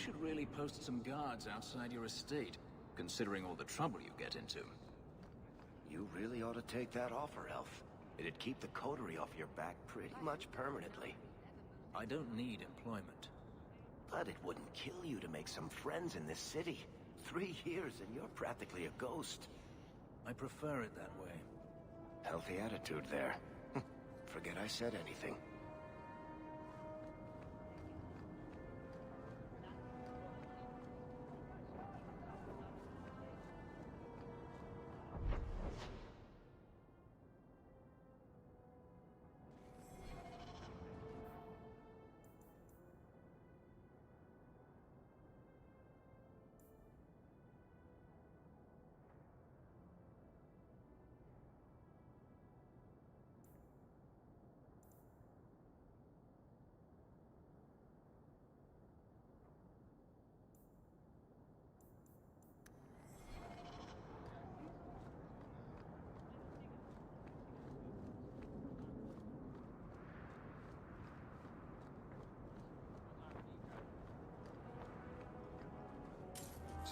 should really post some guards outside your estate, considering all the trouble you get into. You really ought to take that offer, Elf. It'd keep the coterie off your back pretty much permanently. I don't need employment. But it wouldn't kill you to make some friends in this city. 3 years and you're practically a ghost. I prefer it that way. Healthy attitude there. Forget I said anything.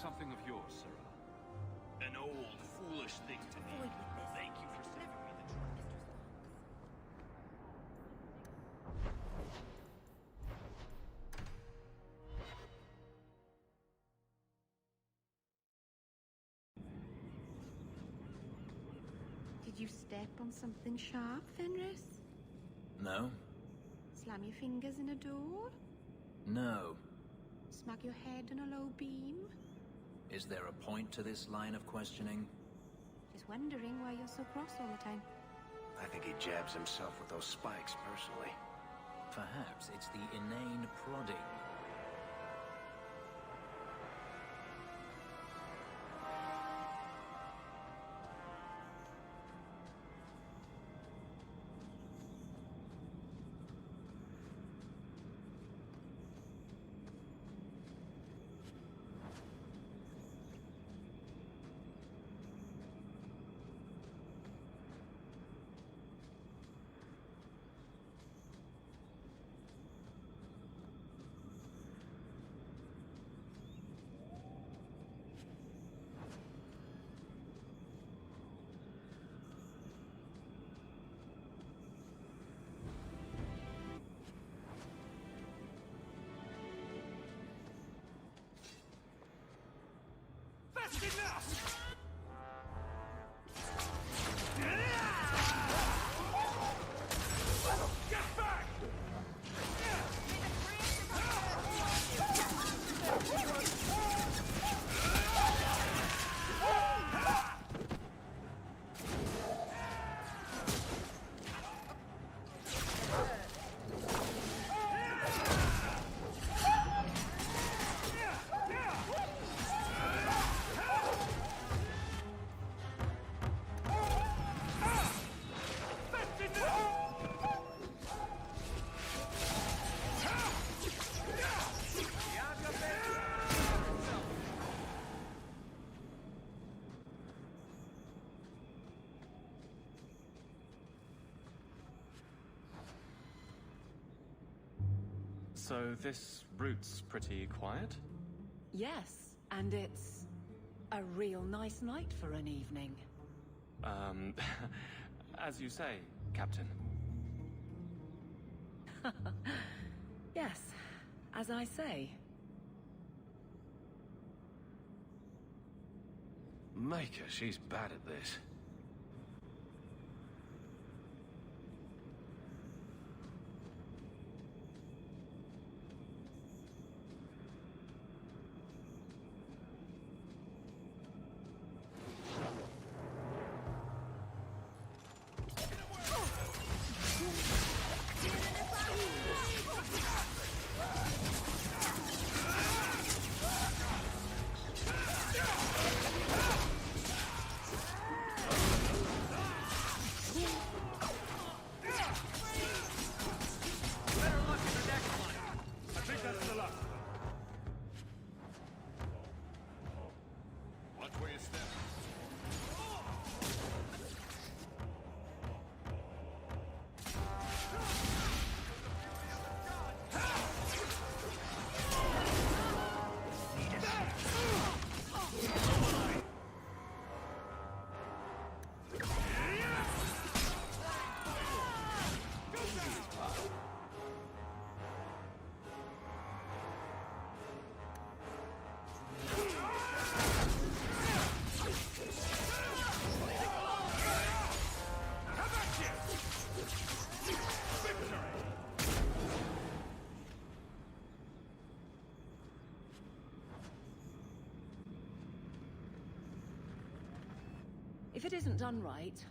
Something of yours, Sarah. An old, foolish thing to me. Thank you for saving me the trouble. Did you step on something sharp, Fenris? No? Slam your fingers in a door? No. Smack your head on a low beam? Is there a point to this line of questioning? Just wondering why you're so cross all the time. I think he jabs himself with those spikes, personally. Perhaps it's the inane prodding. So this route's pretty quiet? Yes, and it's a real nice night for an evening. As you say, Captain. Yes, as I say. Micah, she's bad at this. If it isn't done right,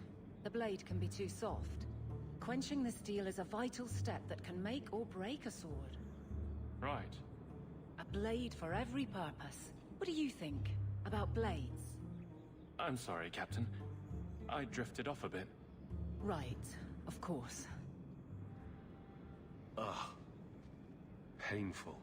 the blade can be too soft. Quenching the steel is a vital step that can make or break a sword. Right. A blade for every purpose. What do you think about blades? I'm sorry, Captain. I drifted off a bit. Right, of course. Ugh. Painful.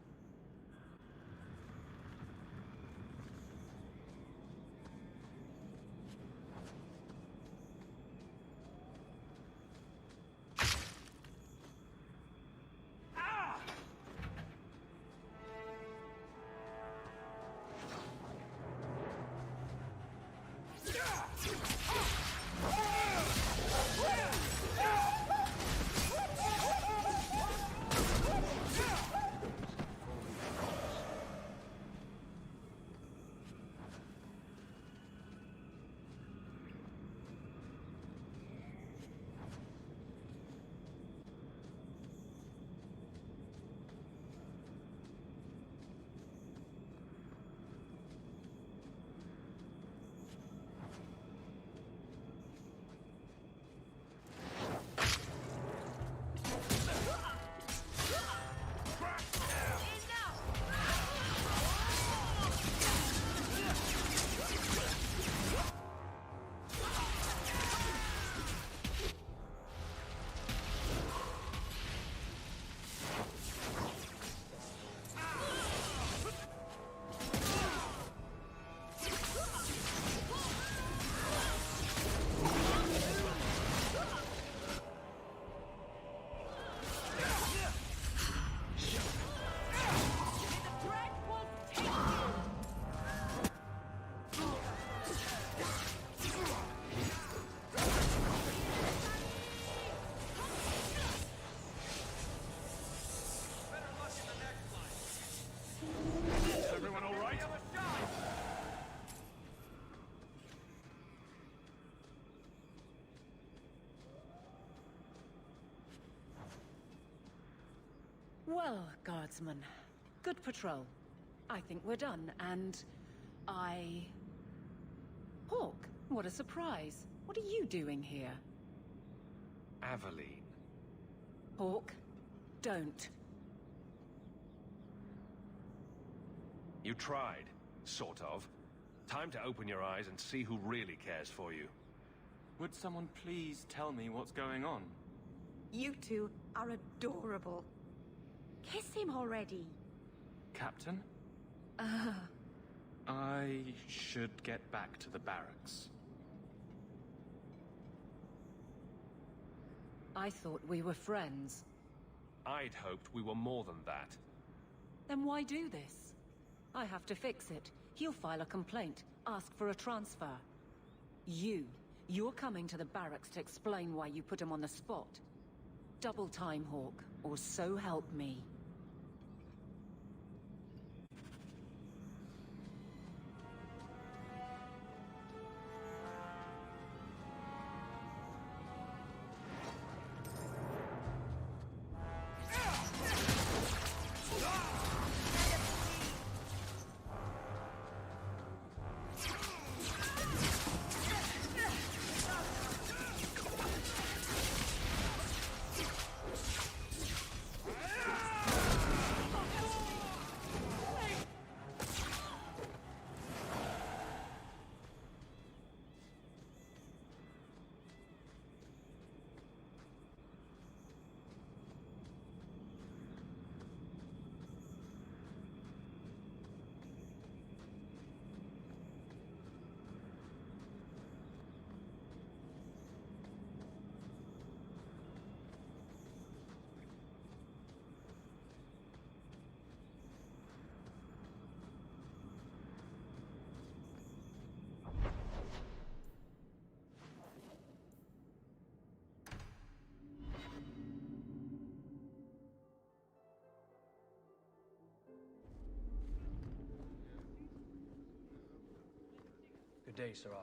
Well, guardsman, good patrol. I think we're done, and Hawk, what a surprise. What are you doing here? Aveline. Hawk, don't. You tried, sort of. Time to open your eyes and see who really cares for you. Would someone please tell me what's going on? You two are adorable. Kiss him already. Captain? I should get back to the barracks. I thought we were friends. I'd hoped we were more than that. Then why do this? I have to fix it. He'll file a complaint, ask for a transfer. You're coming to the barracks to explain why you put him on the spot. Double time, Hawk, or so help me. Good day, Sarah.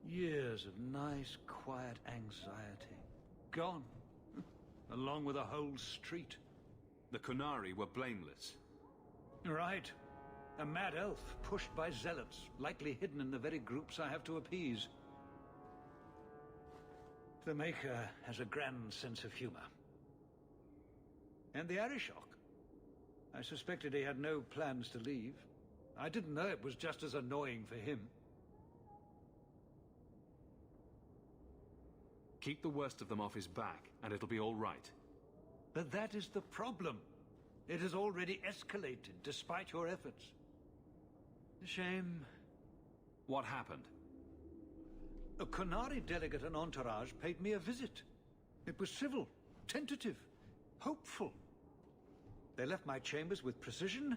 Years of nice, quiet anxiety. gone. Along with a whole street. The Qunari were blameless. Right. A mad elf pushed by zealots, likely hidden in the very groups I have to appease. The Maker has a grand sense of humor. And the Arishok. I suspected he had no plans to leave. I didn't know it was just as annoying for him. Keep the worst of them off his back, and it'll be all right. But that is the problem. It has already escalated, despite your efforts. A shame. What happened? A Qunari delegate and entourage paid me a visit. It was civil, tentative, hopeful. They left my chambers with precision,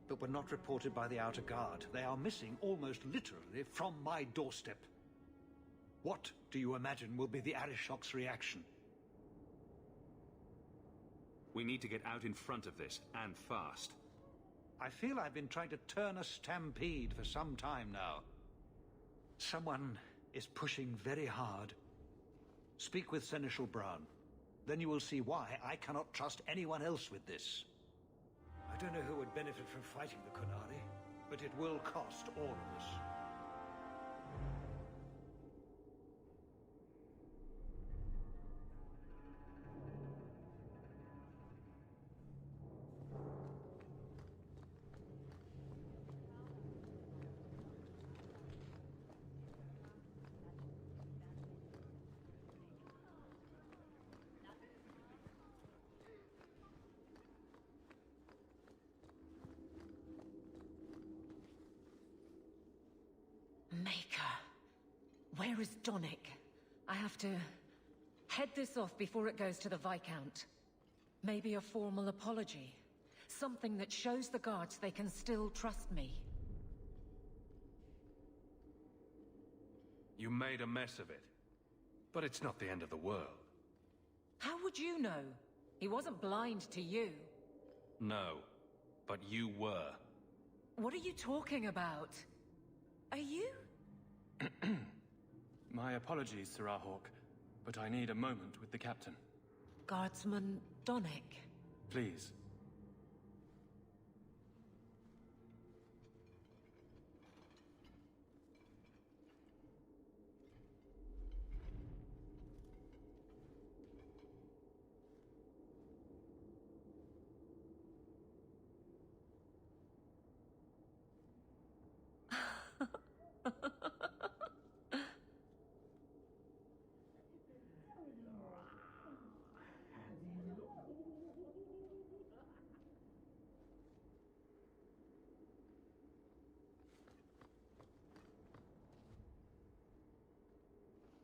but were not reported by the outer guard. They are missing, almost literally, from my doorstep. What do you imagine will be the Arishok's reaction? We need to get out in front of this, and fast. I feel I've been trying to turn a stampede for some time now. Someone is pushing very hard. Speak with Seneschal Brown. Then you will see why I cannot trust anyone else with this. I don't know who would benefit from fighting the Qunari, but it will cost all of us. Maker. Where is Donick? I have to head this off before it goes to the Viscount. Maybe a formal apology. Something that shows the guards they can still trust me. You made a mess of it. But it's not the end of the world. How would you know? He wasn't blind to you. No, but you were. What are you talking about? Are you? My apologies, Sirrah Hawk, but I need a moment with the captain. Guardsman Donick. Please.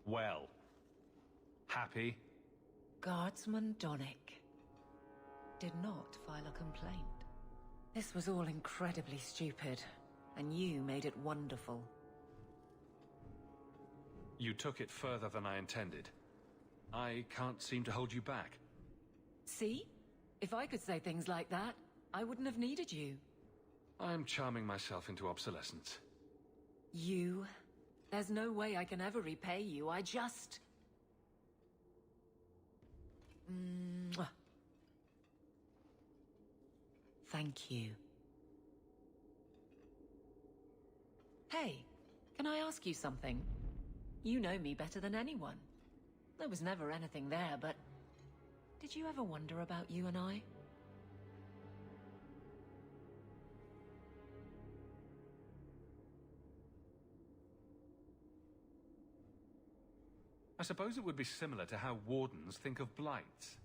Well. Happy? Guardsman Donick did not file a complaint. This was all incredibly stupid, and you made it wonderful. You took it further than I intended. I can't seem to hold you back. See? If I could say things like that, I wouldn't have needed you. I'm charming myself into obsolescence. You? There's no way I can ever repay you, I just... Mwah. Thank you. Hey, can I ask you something? You know me better than anyone. There was never anything there, but... Did you ever wonder about you and I? I suppose it would be similar to how wardens think of blights.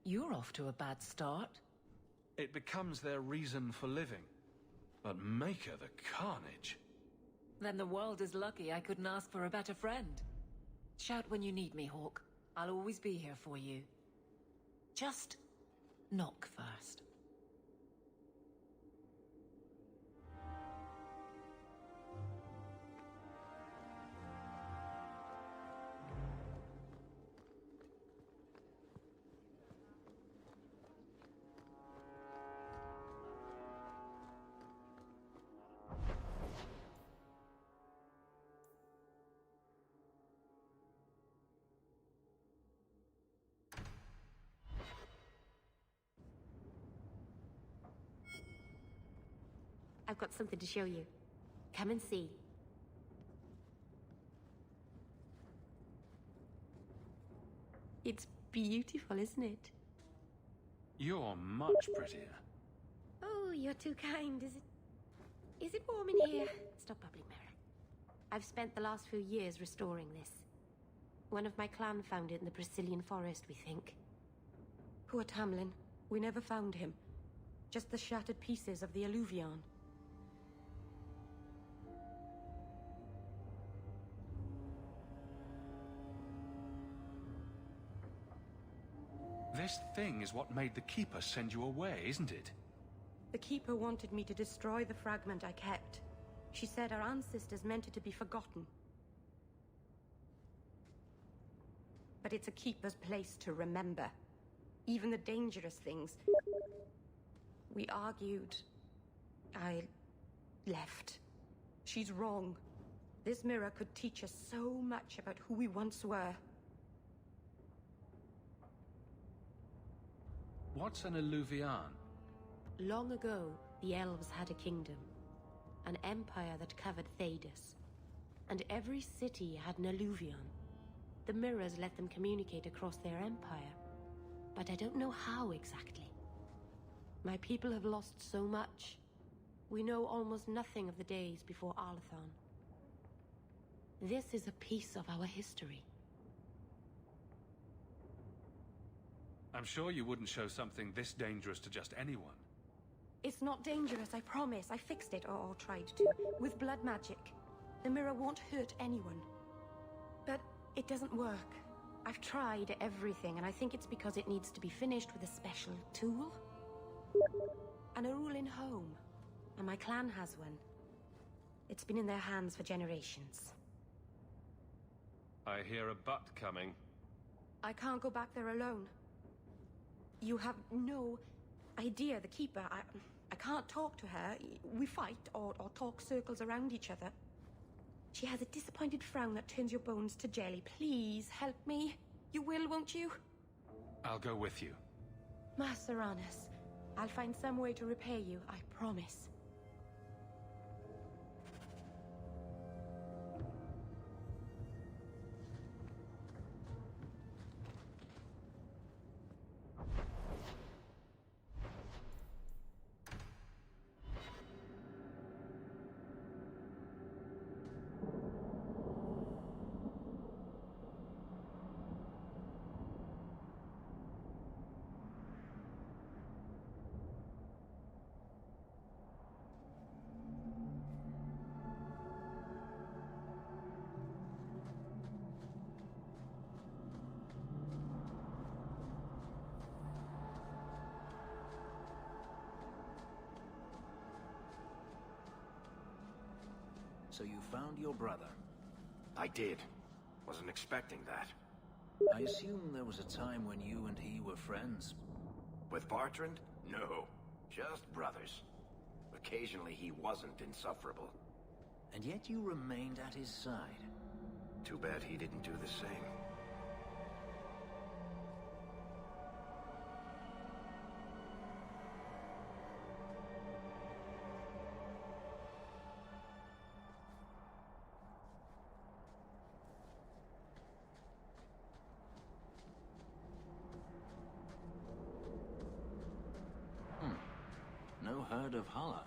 You're off to a bad start. It becomes their reason for living. But Maker the carnage. Then the world is lucky I couldn't ask for a better friend. Shout when you need me, Hawk. I'll always be here for you. Just knock first. I've got something to show you. Come and see. It's beautiful, isn't it? You're much prettier. Oh, you're too kind. Is it warm in here? Stop bubbling, Mary. I've spent the last few years restoring this. One of my clan found it in the Brazilian forest, we think. Poor Tamlin. We never found him. Just the shattered pieces of the alluvion. This thing is what made the Keeper send you away, isn't it? The Keeper wanted me to destroy the fragment I kept. She said our ancestors meant it to be forgotten. But it's a Keeper's place to remember. Even the dangerous things. We argued. I left. She's wrong. This mirror could teach us so much about who we once were. What's an alluvion? Long ago, the elves had a kingdom. An empire that covered Thedas. And every city had an alluvion. The mirrors let them communicate across their empire. But I don't know how exactly. My people have lost so much. We know almost nothing of the days before Arlathon. This is a piece of our history. I'm sure you wouldn't show something this dangerous to just anyone. It's not dangerous, I promise. I fixed it, or tried to, with blood magic. The mirror won't hurt anyone. But it doesn't work. I've tried everything, and I think it's because it needs to be finished with a special tool. An Arulin home. And my clan has one. It's been in their hands for generations. I hear a butt coming. I can't go back there alone. You have no idea, the Keeper. I can't talk to her. We fight or talk circles around each other. She has a disappointed frown that turns your bones to jelly. Please, help me. You will, won't you? I'll go with you. Master Anus, I'll find some way to repay you, I promise. So you found your brother? I did. Wasn't expecting that. I assume there was a time when you and he were friends? With Bartrand? No. Just brothers. Occasionally he wasn't insufferable. And yet you remained at his side. Too bad he didn't do the same. No herd of Hala.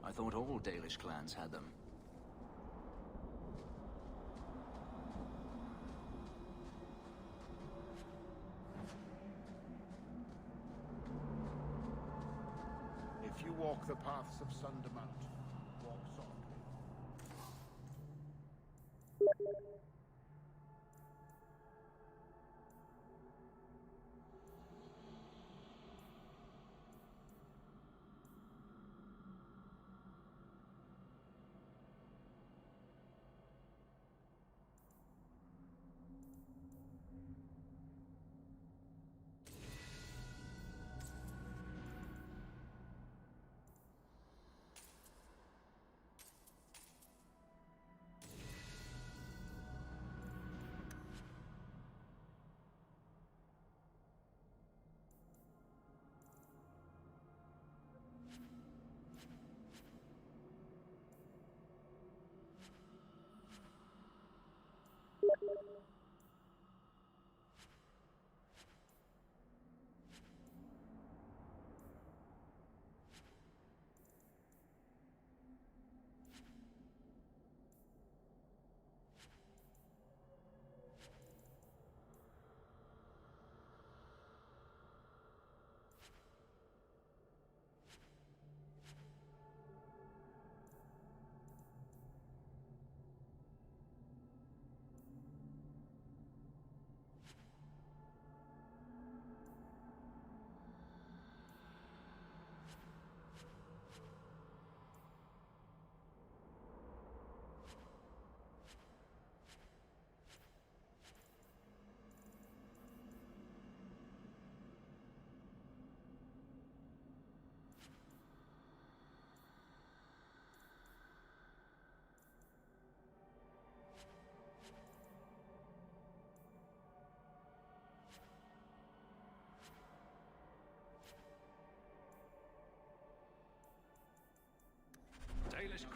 I thought all Dalish clans had them. If you walk the paths of Sundermount, walk softly.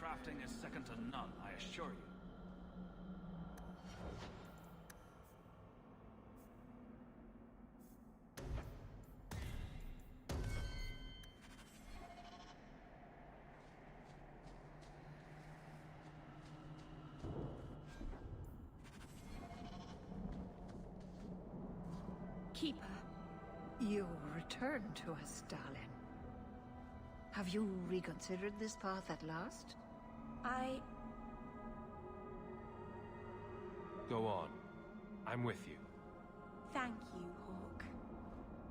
crafting is second to none, I assure you. Keeper. You return to us, darling. Have you reconsidered this path at last? Go on. I'm with you. Thank you, Hawk.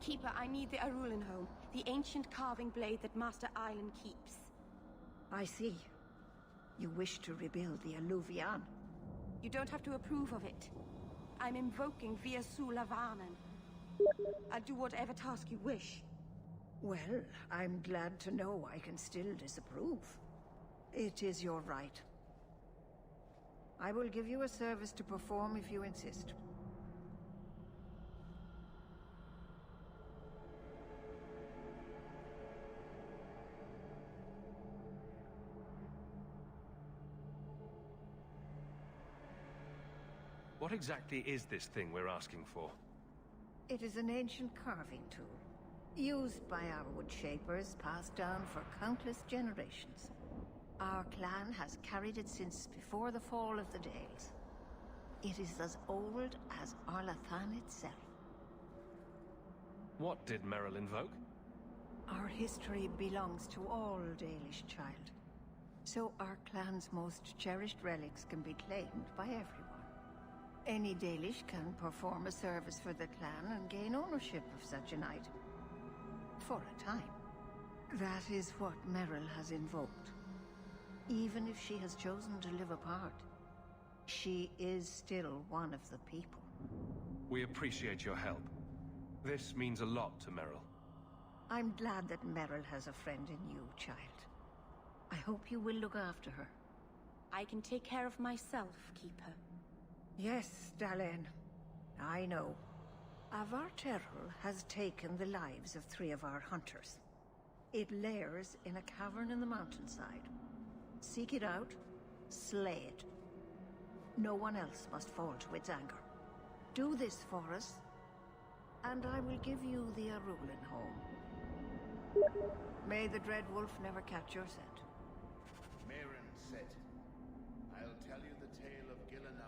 Keeper, I need the Arulinholm, the ancient carving blade that Master Island keeps. I see. You wish to rebuild the Alluvian. You don't have to approve of it. I'm invoking Via Sulavanen. I'll do whatever task you wish. Well, I'm glad to know I can still disapprove. It is your right. I will give you a service to perform if you insist. What exactly is this thing we're asking for? It is an ancient carving tool, used by our wood shapers, passed down for countless generations. Our clan has carried it since before the fall of the Dales. It is as old as Arlathan itself. What did Merrill invoke? Our history belongs to all Dalish, child. So our clan's most cherished relics can be claimed by everyone. Any Dalish can perform a service for the clan and gain ownership of such an item. For a time. That is what Merrill has invoked. Even if she has chosen to live apart, she is still one of the people. We appreciate your help. This means a lot to Merrill. I'm glad that Merrill has a friend in you, child. I hope you will look after her. I can take care of myself, Keeper. Yes, Dalen. I know. Avar Terrell has taken the lives of 3 of our hunters. It lairs in a cavern in the mountainside. Seek it out, slay it. No one else must fall to its anger. Do this for us, and I will give you the Arulin home. May the Dread Wolf never catch your scent. Maren said, I'll tell you the tale of Gilinar.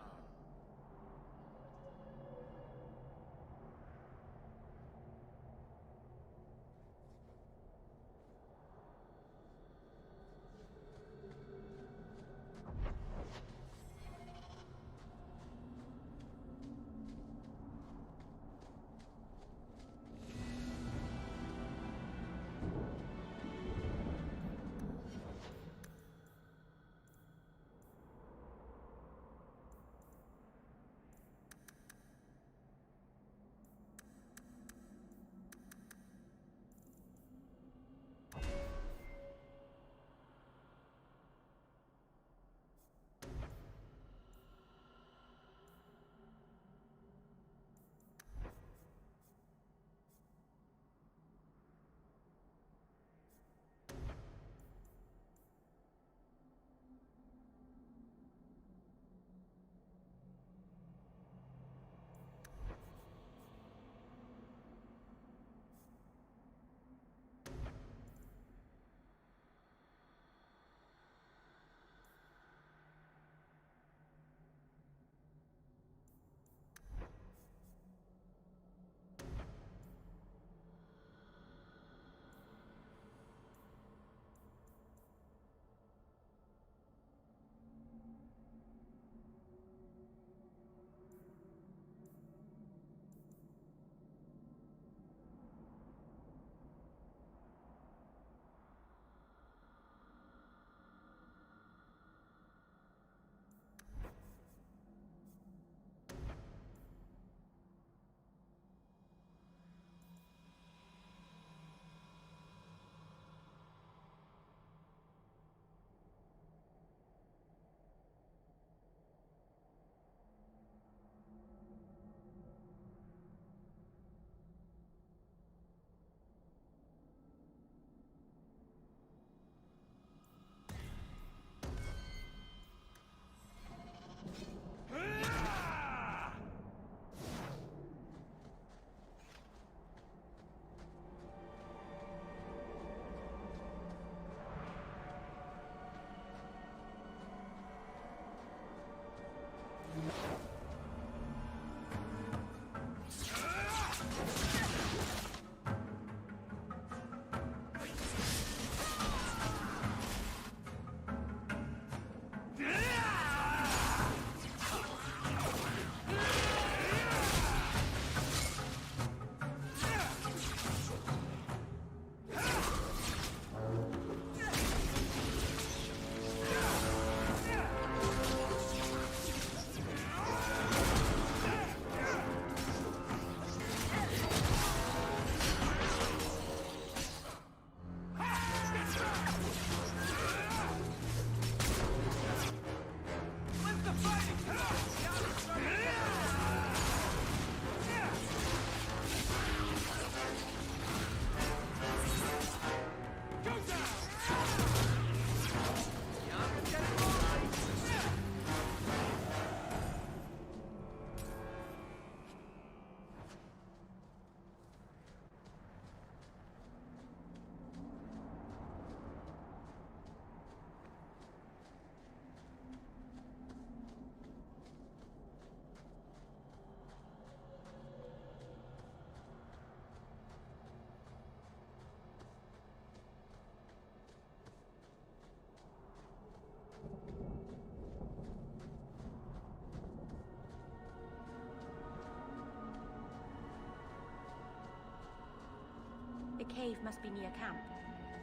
cave must be near camp.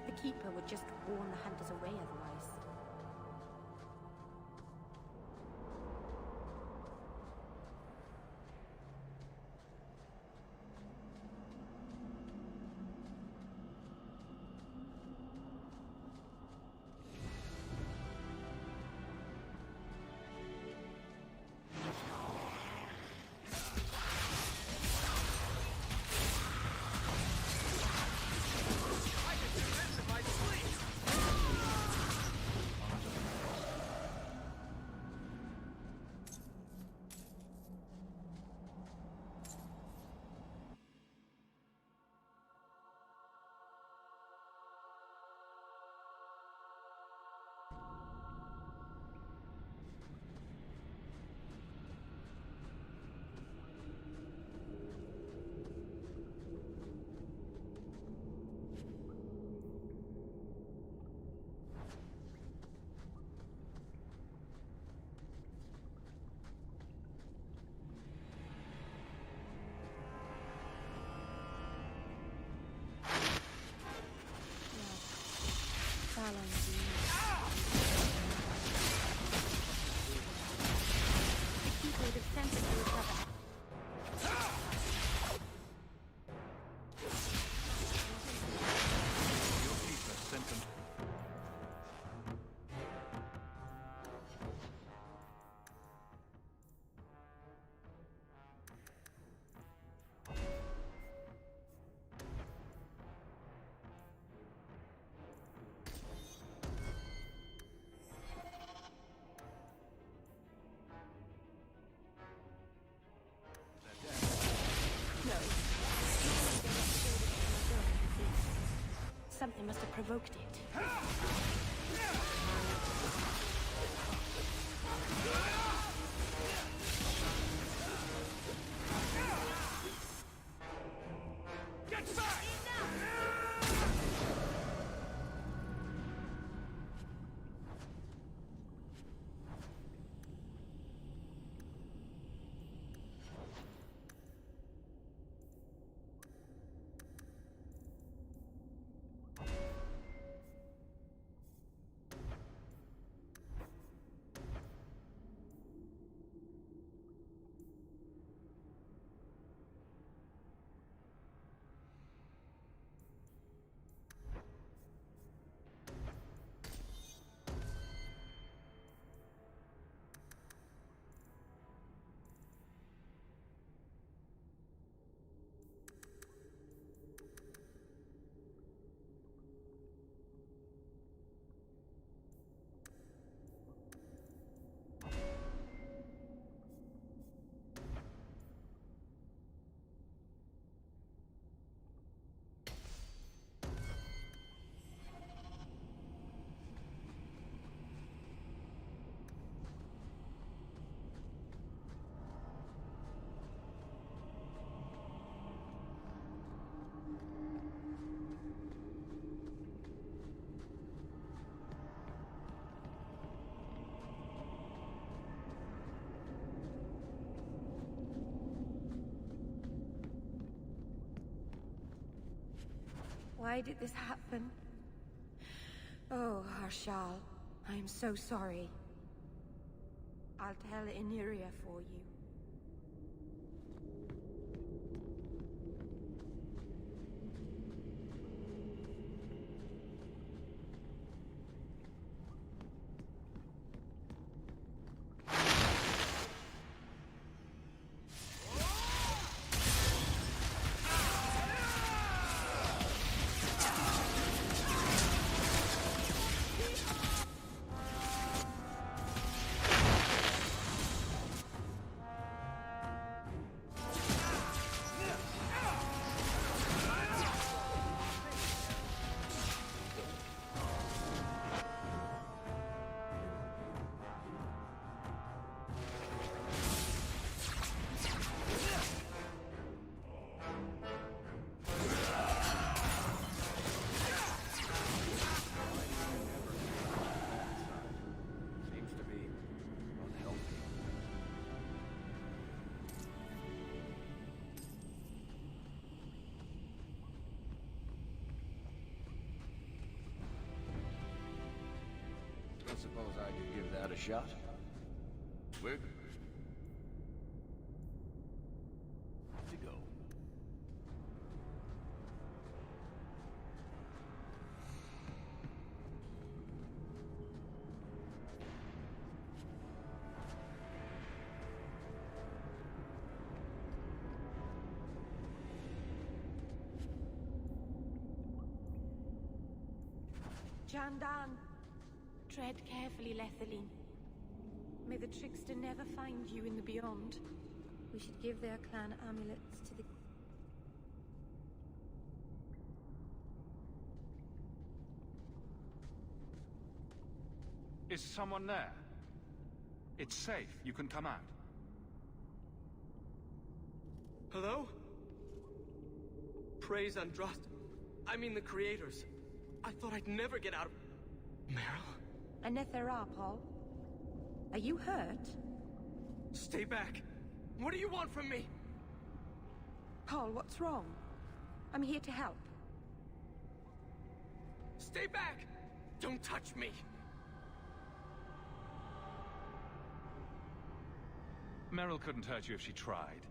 The Keeper would just warn the hunters away otherwise. Something must have provoked it. Get back! Why did this happen? Oh, Harshal, I am so sorry. I'll tell Iniria for you. suppose I could give that a shot. We're good to go. Jandan! Tread carefully, Lethaline. May the trickster never find you in the beyond. We should give their clan amulets to the... Is someone there? It's safe. You can come out. Hello? Praise Andraste. I mean the creators. I thought I'd never get out of... Meryl? Anethera, Paul. Are you hurt? Stay back. What do you want from me? Paul, what's wrong? I'm here to help. Stay back! Don't touch me! Meryl couldn't hurt you if she tried.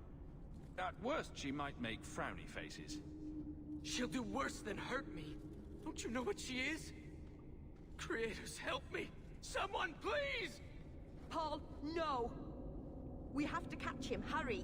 At worst, she might make frowny faces. She'll do worse than hurt me. Don't you know what she is? Creators, help me! Someone, please! Paul, no! We have to catch him, hurry!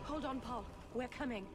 Hold on, Paul. We're coming.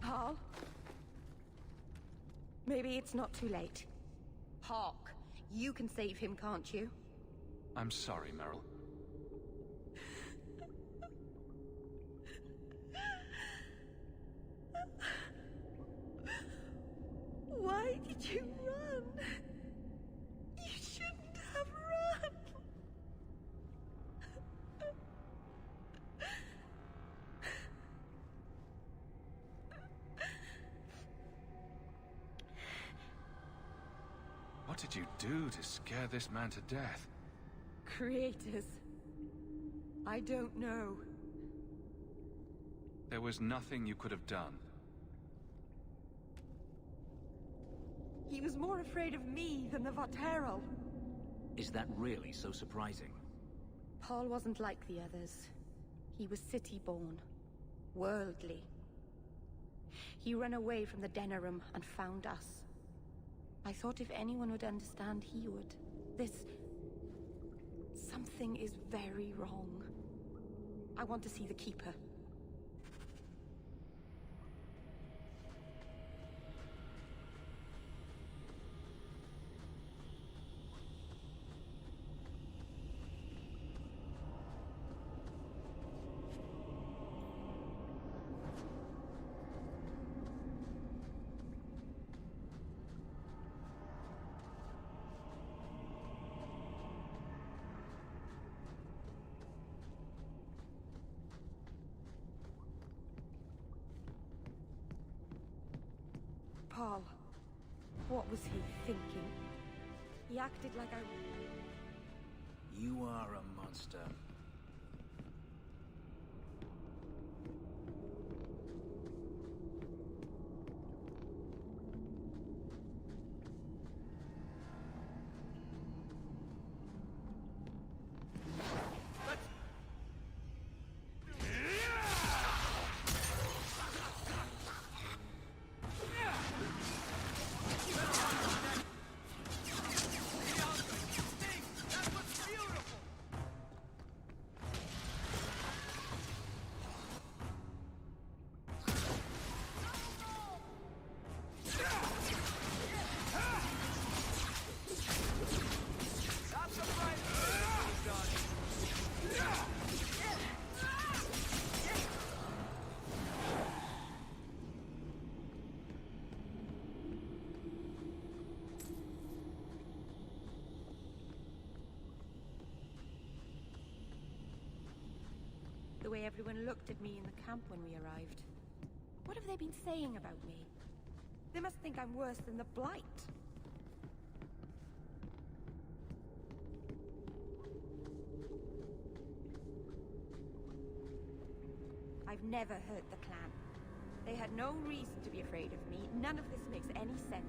Paul? Maybe it's not too late. Hawk, you can save him, can't you? I'm sorry, Meryl. Why did you run? You shouldn't have run. What did you do to scare this man to death? Creators. I don't know. There was nothing you could have done. He was more afraid of me than the Varterol. Is that really so surprising? Paul wasn't like the others. He was city-born. Worldly. He ran away from the Denerim and found us. I thought if anyone would understand, he would. Something is very wrong. I want to see the Keeper. Paul. What was he thinking? He acted like I... You are a monster. The way everyone looked at me in the camp when we arrived. What have they been saying about me? They must think I'm worse than the Blight. I've never hurt the clan. They had no reason to be afraid of me. None of this makes any sense.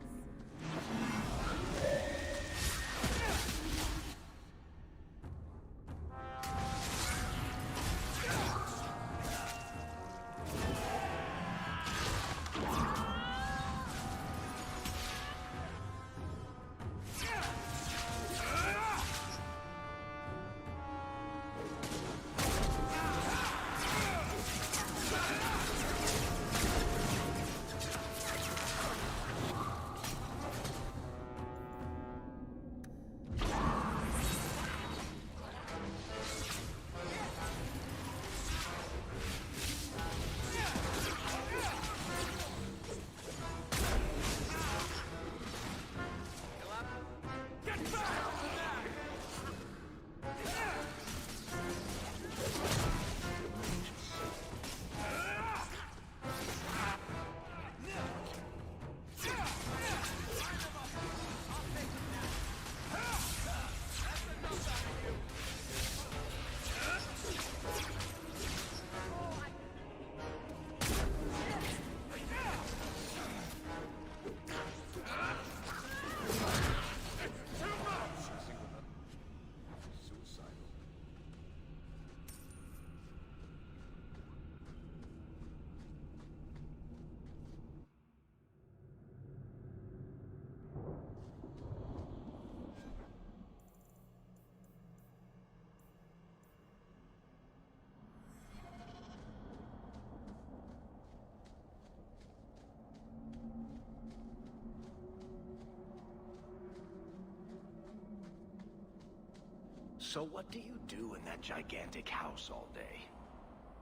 So what do you do in that gigantic house all day?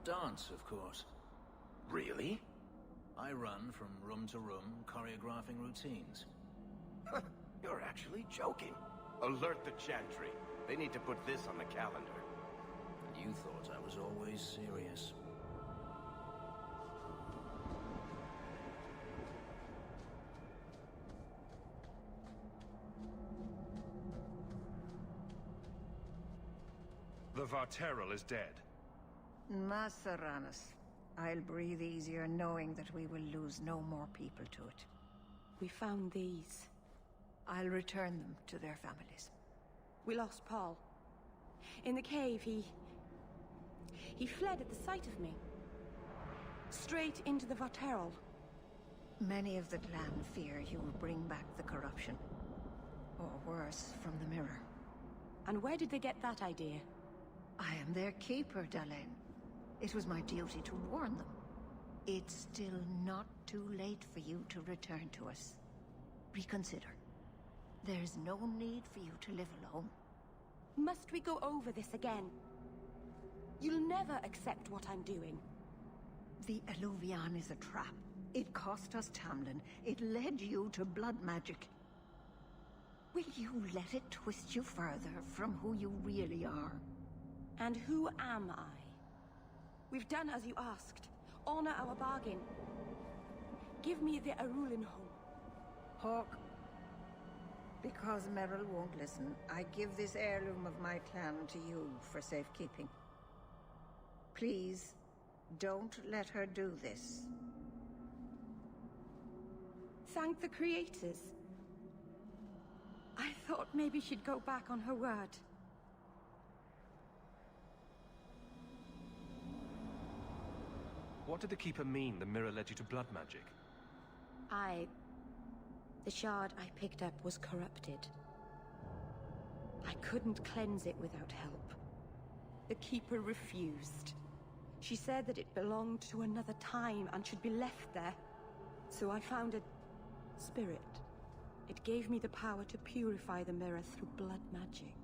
Dance, of course. Really? I run from room to room, choreographing routines. You're actually joking. Alert the Chantry. They need to put this on the calendar. And you thought I was always serious. The Varteral is dead. Maceranus. I'll breathe easier knowing that we will lose no more people to it. We found these. I'll return them to their families. We lost Paul. In the cave, he fled at the sight of me. Straight into the Varteral. Many of the clan fear he will bring back the corruption. Or worse, from the mirror. And where did they get that idea? I am their keeper, Dalain. It was my duty to warn them. It's still not too late for you to return to us. Reconsider. There's no need for you to live alone. Must we go over this again? You'll never accept what I'm doing. The Eluvian is a trap. It cost us Tamlin. It led you to blood magic. Will you let it twist you further from who you really are? And who am I? We've done as you asked. Honor our bargain. Give me the Arulin home. Hawk, because Merrill won't listen, I give this heirloom of my clan to you for safekeeping. Please, don't let her do this. Thank the creators. I thought maybe she'd go back on her word. What did the Keeper mean the mirror led you to blood magic? The shard I picked up was corrupted. I couldn't cleanse it without help. The Keeper refused. She said that it belonged to another time and should be left there. So I found a spirit. It gave me the power to purify the mirror through blood magic.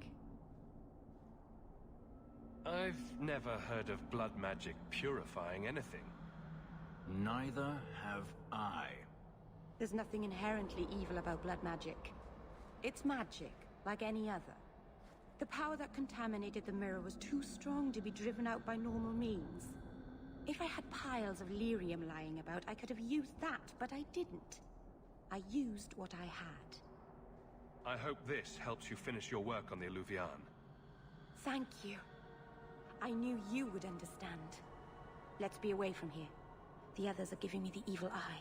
I've never heard of blood magic purifying anything. Neither have I. There's nothing inherently evil about blood magic. It's magic, like any other. The power that contaminated the mirror was too strong to be driven out by normal means. If I had piles of lyrium lying about, I could have used that, but I didn't. I used what I had. I hope this helps you finish your work on the Alluvian. Thank you. I knew you would understand. Let's be away from here. The others are giving me the evil eye.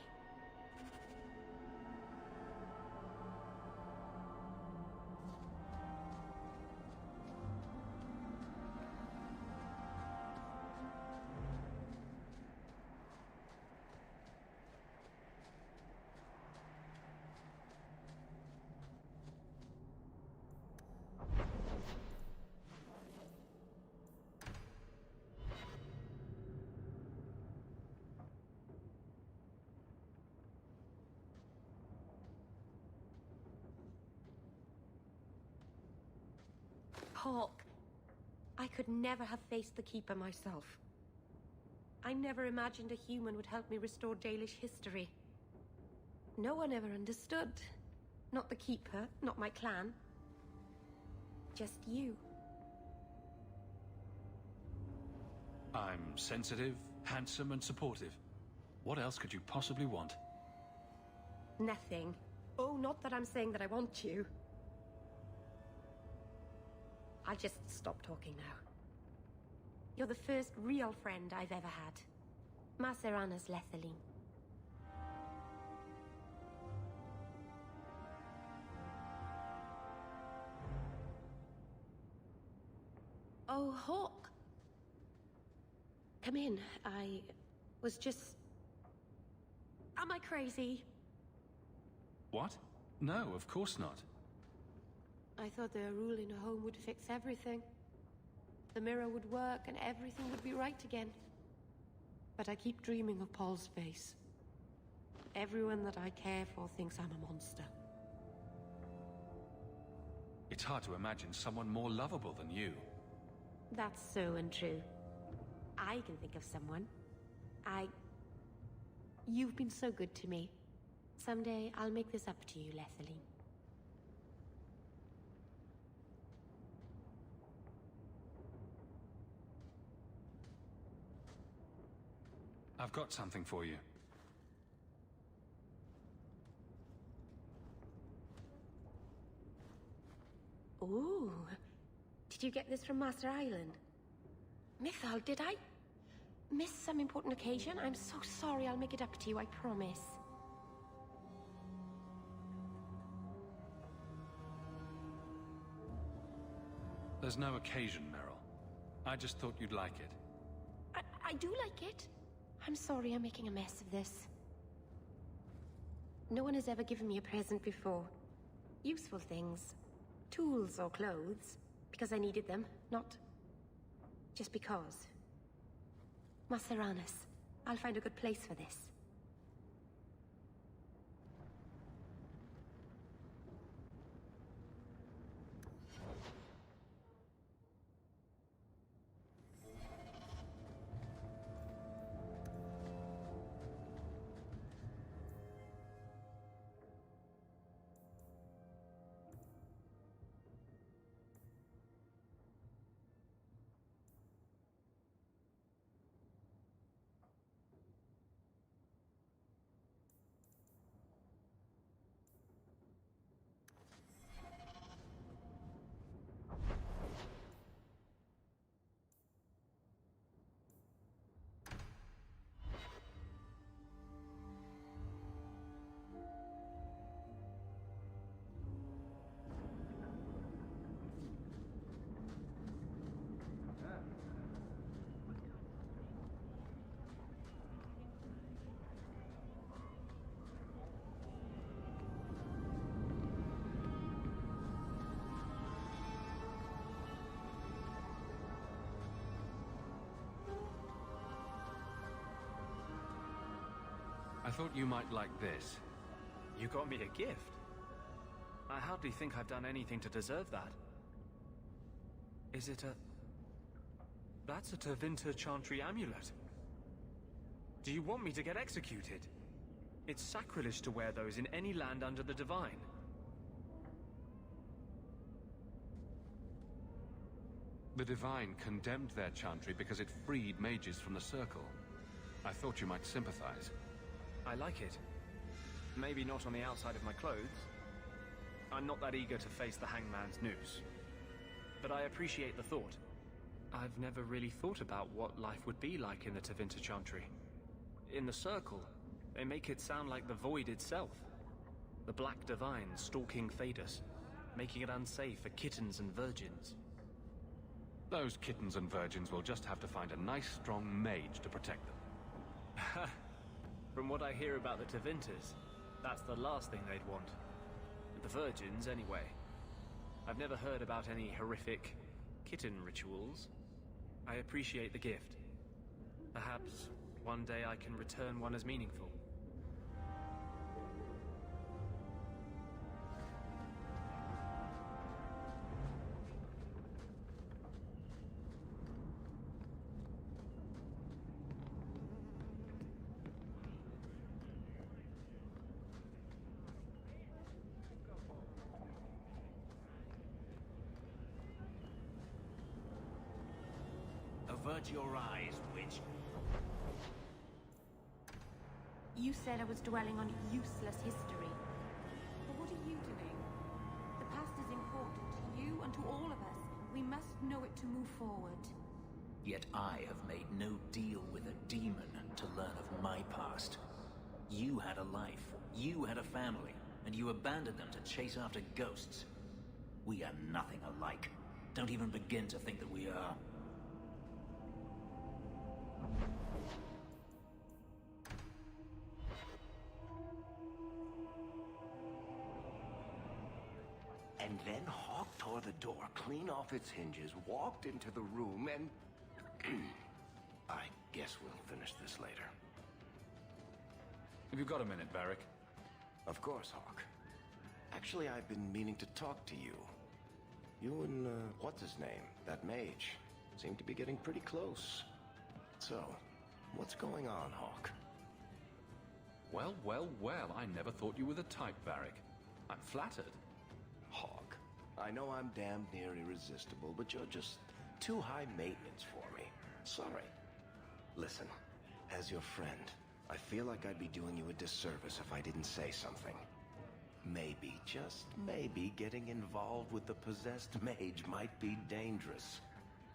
Hawk, I could never have faced the Keeper myself. I never imagined a human would help me restore Dalish history. No one ever understood. Not the Keeper, not my clan. Just you. I'm sensitive, handsome, and supportive. What else could you possibly want? Nothing. Oh, not that I'm saying that I want you. I'll just stop talking now. You're the first real friend I've ever had. Macerana's Lethaline. Oh, Hawk. Come in. I was just... Am I crazy? What? No, of course not. I thought their rule in a home would fix everything. The mirror would work and everything would be right again. But I keep dreaming of Paul's face. Everyone that I care for thinks I'm a monster. It's hard to imagine someone more lovable than you. That's so untrue. I can think of someone. You've been so good to me. Someday I'll make this up to you, Lethaline. I've got something for you. Ooh. Did you get this from Master Island? Mythal, did I miss some important occasion? I'm so sorry. I'll make it up to you, I promise. There's no occasion, Meryl. I just thought you'd like it. I do like it. I'm sorry I'm making a mess of this. No one has ever given me a present before. Useful things. Tools or clothes. Because I needed them, not just because. Maceranus, I'll find a good place for this. thought you might like this. You got me a gift? I hardly think I've done anything to deserve that. Is it a... That's a Tevinter Chantry amulet. Do you want me to get executed? It's sacrilege to wear those in any land under the Divine. The Divine condemned their chantry because it freed mages from the Circle. I thought you might sympathize. I like it. Maybe not on the outside of my clothes. I'm not that eager to face the hangman's noose. But I appreciate the thought. I've never really thought about what life would be like in the Tevinter Chantry. In the Circle, they make it sound like the Void itself. The Black Divine stalking Thedas, making it unsafe for kittens and virgins. Those kittens and virgins will just have to find a nice, strong mage to protect them. From what I hear about the Tevinters, that's the last thing they'd want. The virgins, anyway. I've never heard about any horrific kitten rituals. I appreciate the gift. Perhaps one day I can return one as meaningful. Avert your eyes, witch. You said I was dwelling on useless history. But what are you doing? The past is important to you and to all of us. We must know it to move forward. Yet I have made no deal with a demon to learn of my past. You had a life, you had a family, and you abandoned them to chase after ghosts. We are nothing alike. Don't even begin to think that we are. And then Hawk tore the door clean off its hinges, walked into the room, and... I guess we'll finish this later. Have you got a minute, Varric? Of course, Hawk. Actually, I've been meaning to talk to you. You and, what's his name? That mage. Seem to be getting pretty close. So, what's going on, Hawk? Well, well, well, I never thought you were the type, Varric. I'm flattered. Hawk, I know I'm damned near irresistible, but you're just too high maintenance for me. Sorry. Listen, as your friend, I feel like I'd be doing you a disservice if I didn't say something. Maybe, just maybe, getting involved with the possessed mage might be dangerous.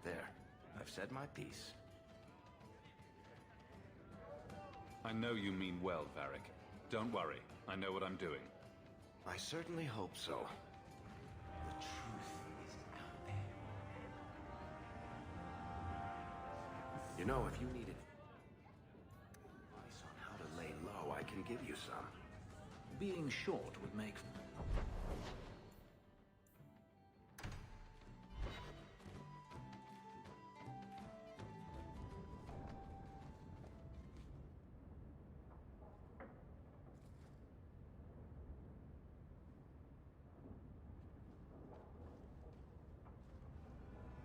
There, I've said my piece. I know you mean well, Varric. Don't worry, I know what I'm doing. I certainly hope so. The truth is out there. You know, if you needed advice on how to lay low, I can give you some. Being short would make...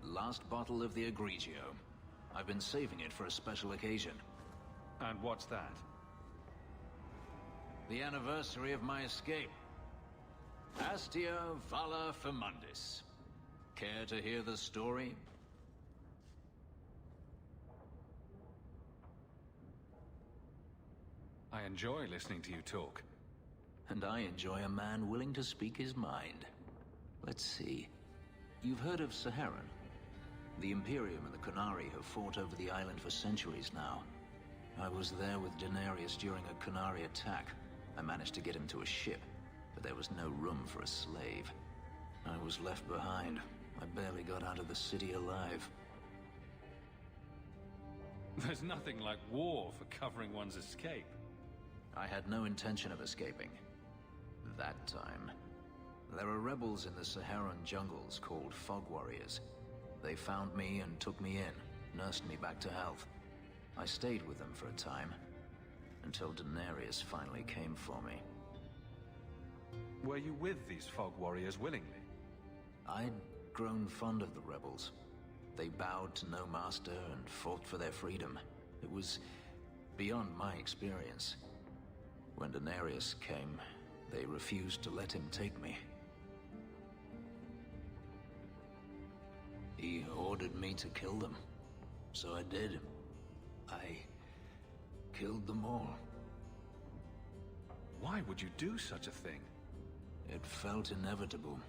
Last bottle of the Egregio. I've been saving it for a special occasion. And what's that? The anniversary of my escape. Astia Vala Firmundis. Care to hear the story? I enjoy listening to you talk. And I enjoy a man willing to speak his mind. Let's see. You've heard of Saharan? The Imperium and the Qunari have fought over the island for centuries now. I was there with Daenerys during a Qunari attack. I managed to get him to a ship, but there was no room for a slave. I was left behind. I barely got out of the city alive. There's nothing like war for covering one's escape. I had no intention of escaping. That time. There are rebels in the Saharan jungles called Fog Warriors. They found me and took me in, nursed me back to health. I stayed with them for a time. until Daenerys finally came for me. Were you with these fog warriors willingly? I'd grown fond of the rebels. They bowed to no master and fought for their freedom. It was beyond my experience. When Daenerys came, they refused to let him take me. He ordered me to kill them, so I did. I killed them all. Why would you do such a thing? It felt inevitable.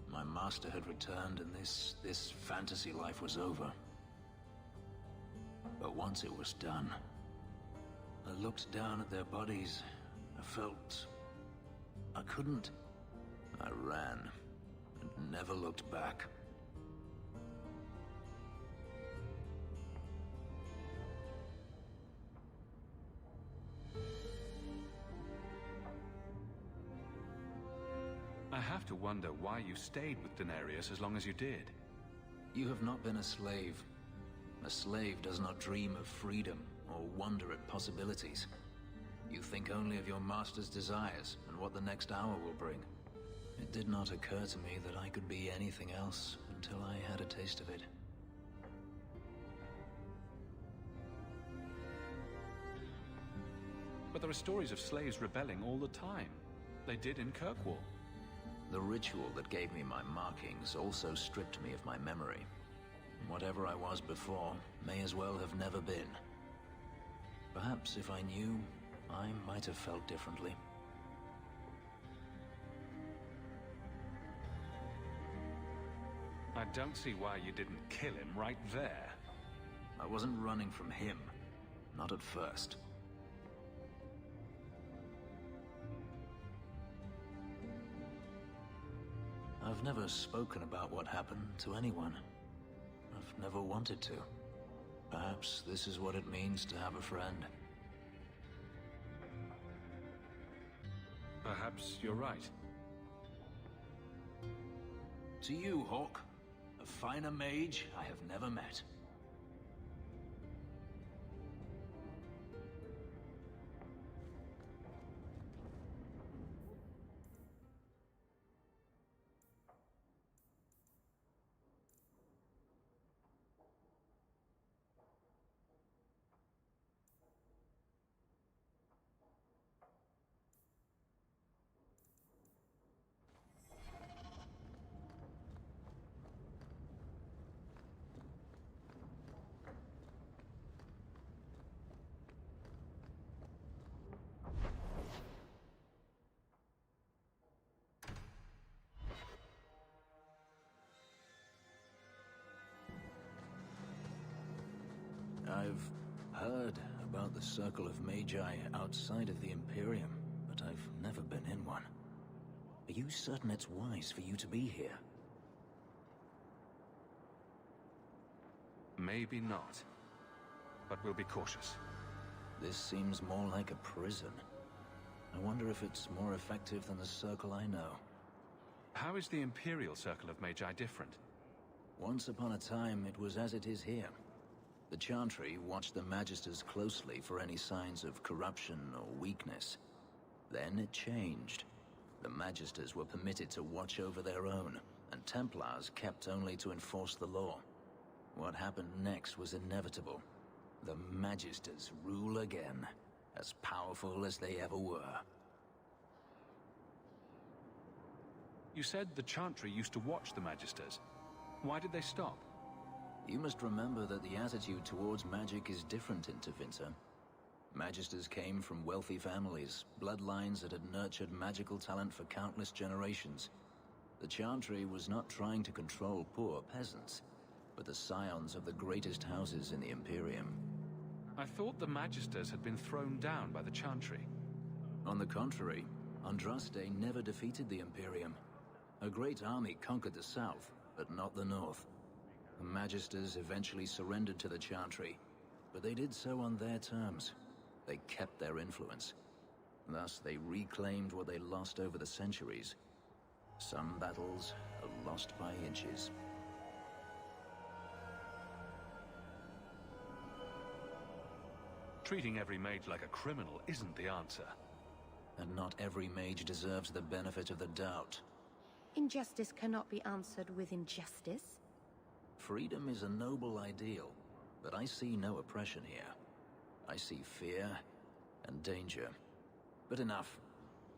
My master had returned and this fantasy life was over. But once it was done, I looked down at their bodies. I felt I couldn't. I ran and never looked back. I have to wonder why you stayed with Daenerys as long as you did. You have not been a slave. A slave does not dream of freedom or wonder at possibilities. You think only of your master's desires and what the next hour will bring. It did not occur to me that I could be anything else until I had a taste of it. But there are stories of slaves rebelling all the time. They did in Kirkwall. The ritual that gave me my markings also stripped me of my memory. Whatever I was before may as well have never been. Perhaps if I knew, I might have felt differently. I don't see why you didn't kill him right there. I wasn't running from him. Not at first. I've never spoken about what happened to anyone. I've never wanted to. Perhaps this is what it means to have a friend. Perhaps you're right. To you, Hawk, a finer mage I have never met. I've heard about the Circle of Magi outside of the Imperium, but I've never been in one. Are you certain it's wise for you to be here? Maybe not. But we'll be cautious. This seems more like a prison. I wonder if it's more effective than the Circle I know. How is the Imperial Circle of Magi different? Once upon a time, it was as it is here. The Chantry watched the Magisters closely for any signs of corruption or weakness. Then it changed. The Magisters were permitted to watch over their own, and Templars kept only to enforce the law. What happened next was inevitable. The Magisters rule again, as powerful as they ever were. You said the Chantry used to watch the Magisters. Why did they stop? You must remember that the attitude towards magic is different in Tevinter. Magisters came from wealthy families, bloodlines that had nurtured magical talent for countless generations. The Chantry was not trying to control poor peasants, but the scions of the greatest houses in the Imperium. I thought the Magisters had been thrown down by the Chantry. On the contrary, Andraste never defeated the Imperium. A great army conquered the south, but not the north. The Magisters eventually surrendered to the Chantry, but they did so on their terms. They kept their influence. Thus, they reclaimed what they lost over the centuries. Some battles are lost by inches. Treating every mage like a criminal isn't the answer. And not every mage deserves the benefit of the doubt. Injustice cannot be answered with injustice. Freedom is a noble ideal, but I see no oppression here. I see fear and danger. But enough.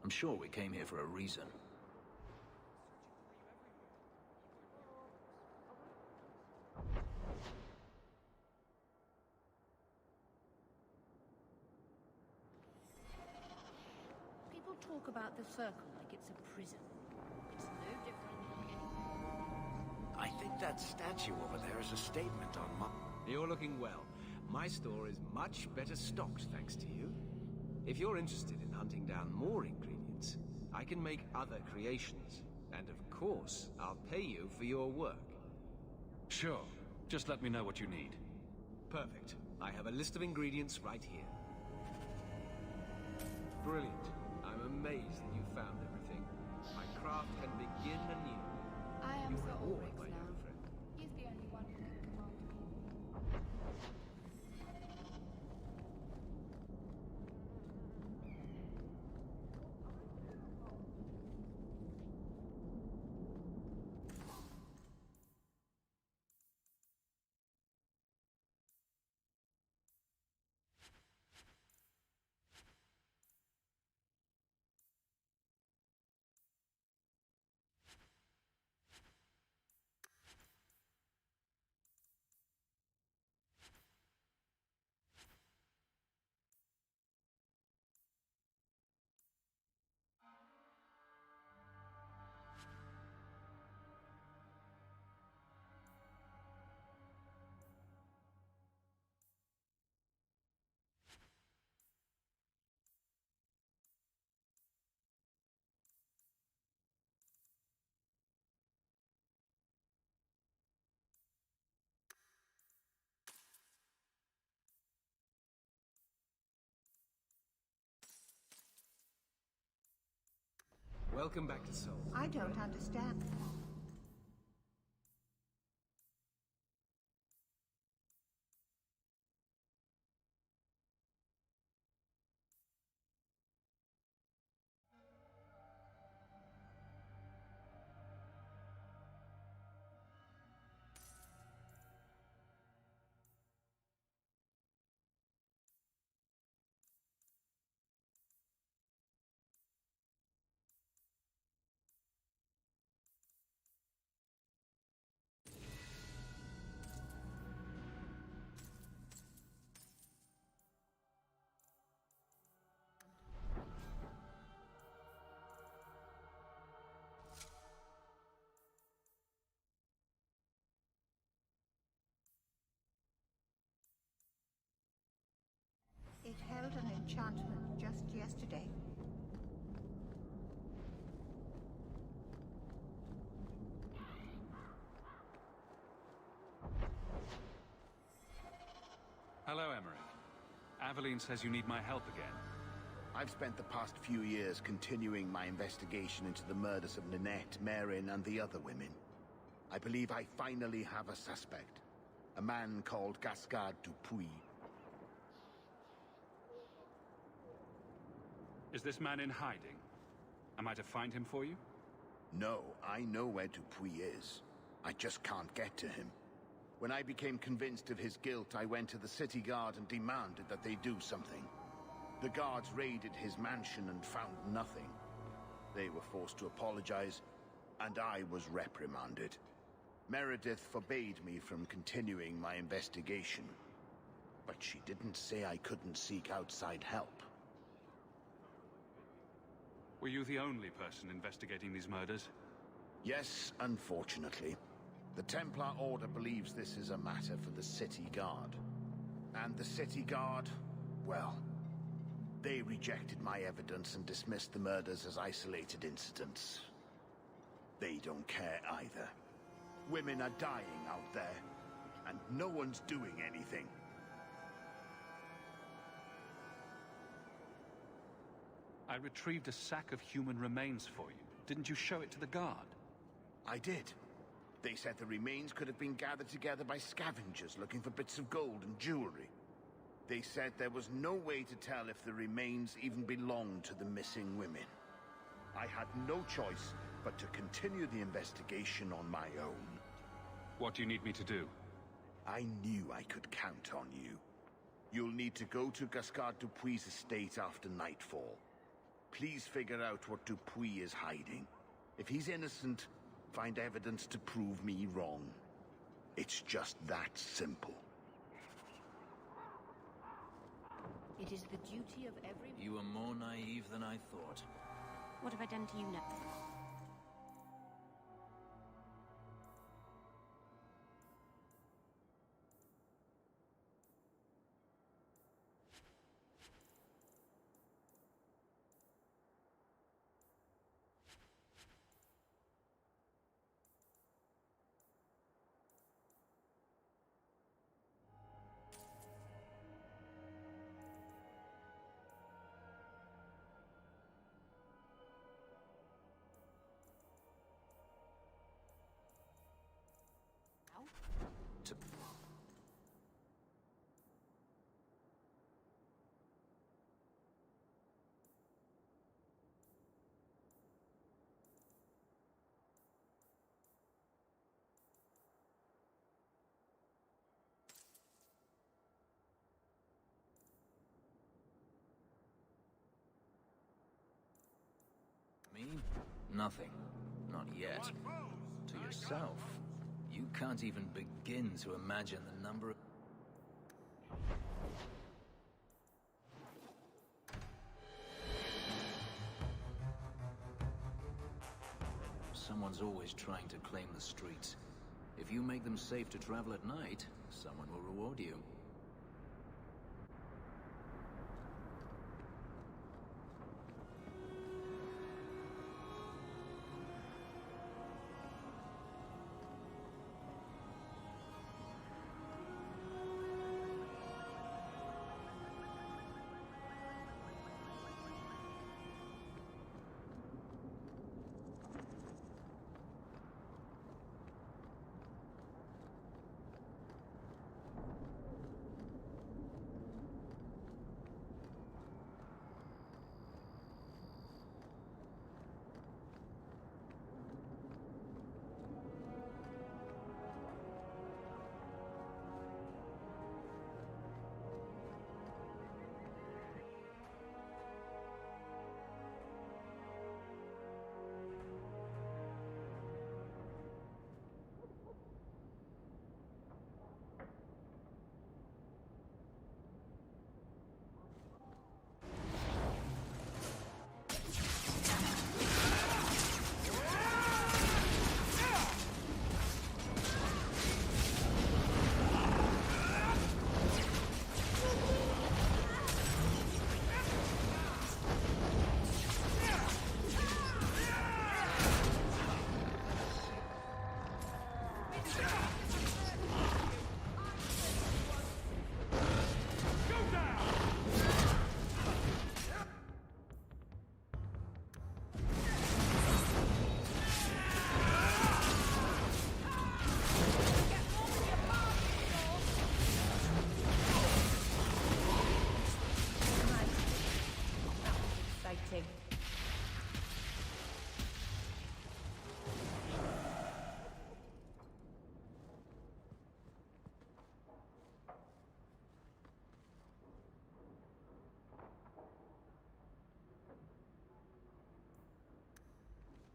I'm sure we came here for a reason. People talk about the Circle like it's a prison. It's no different than any... I think that statue over there is a statement on my... You're looking well. My store is much better stocked, thanks to you. If you're interested in hunting down more ingredients, I can make other creations. And of course, I'll pay you for your work. Sure. Just let me know what you need. Perfect. I have a list of ingredients right here. Brilliant. I'm amazed that you found everything. My craft can begin anew. I am You're Sir an Ulrich's my now. young friend. He's the only one who can command me. Welcome back to Seoul. I don't understand. It held an enchantment just yesterday. Hello, Emmerich. Aveline says you need my help again. I've spent the past few years continuing my investigation into the murders of Ninette, Marin, and the other women. I believe I finally have a suspect. A man called Gascard Dupuis. Is this man in hiding? Am I to find him for you? No, I know where Dupuis is. I just can't get to him. When I became convinced of his guilt, I went to the city guard and demanded that they do something. The guards raided his mansion and found nothing. They were forced to apologize, and I was reprimanded. Meredith forbade me from continuing my investigation. But she didn't say I couldn't seek outside help. Were you the only person investigating these murders? Yes, unfortunately. The Templar Order believes this is a matter for the City Guard. And the City Guard, well, they rejected my evidence and dismissed the murders as isolated incidents. They don't care either. Women are dying out there, and no one's doing anything. I retrieved a sack of human remains for you. Didn't you show it to the guard? I did. They said the remains could have been gathered together by scavengers looking for bits of gold and jewelry. They said there was no way to tell if the remains even belonged to the missing women. I had no choice but to continue the investigation on my own. What do you need me to do? I knew I could count on you. You'll need to go to Gascard Dupuy's estate after nightfall. Please figure out what Dupuy is hiding. If he's innocent, find evidence to prove me wrong. It's just that simple. It is the duty of every... You are more naive than I thought. What have I done to you now? Me? Nothing. Not yet. To yourself, you can't even begin to imagine the number of... Someone's always trying to claim the streets. If you make them safe to travel at night, someone will reward you.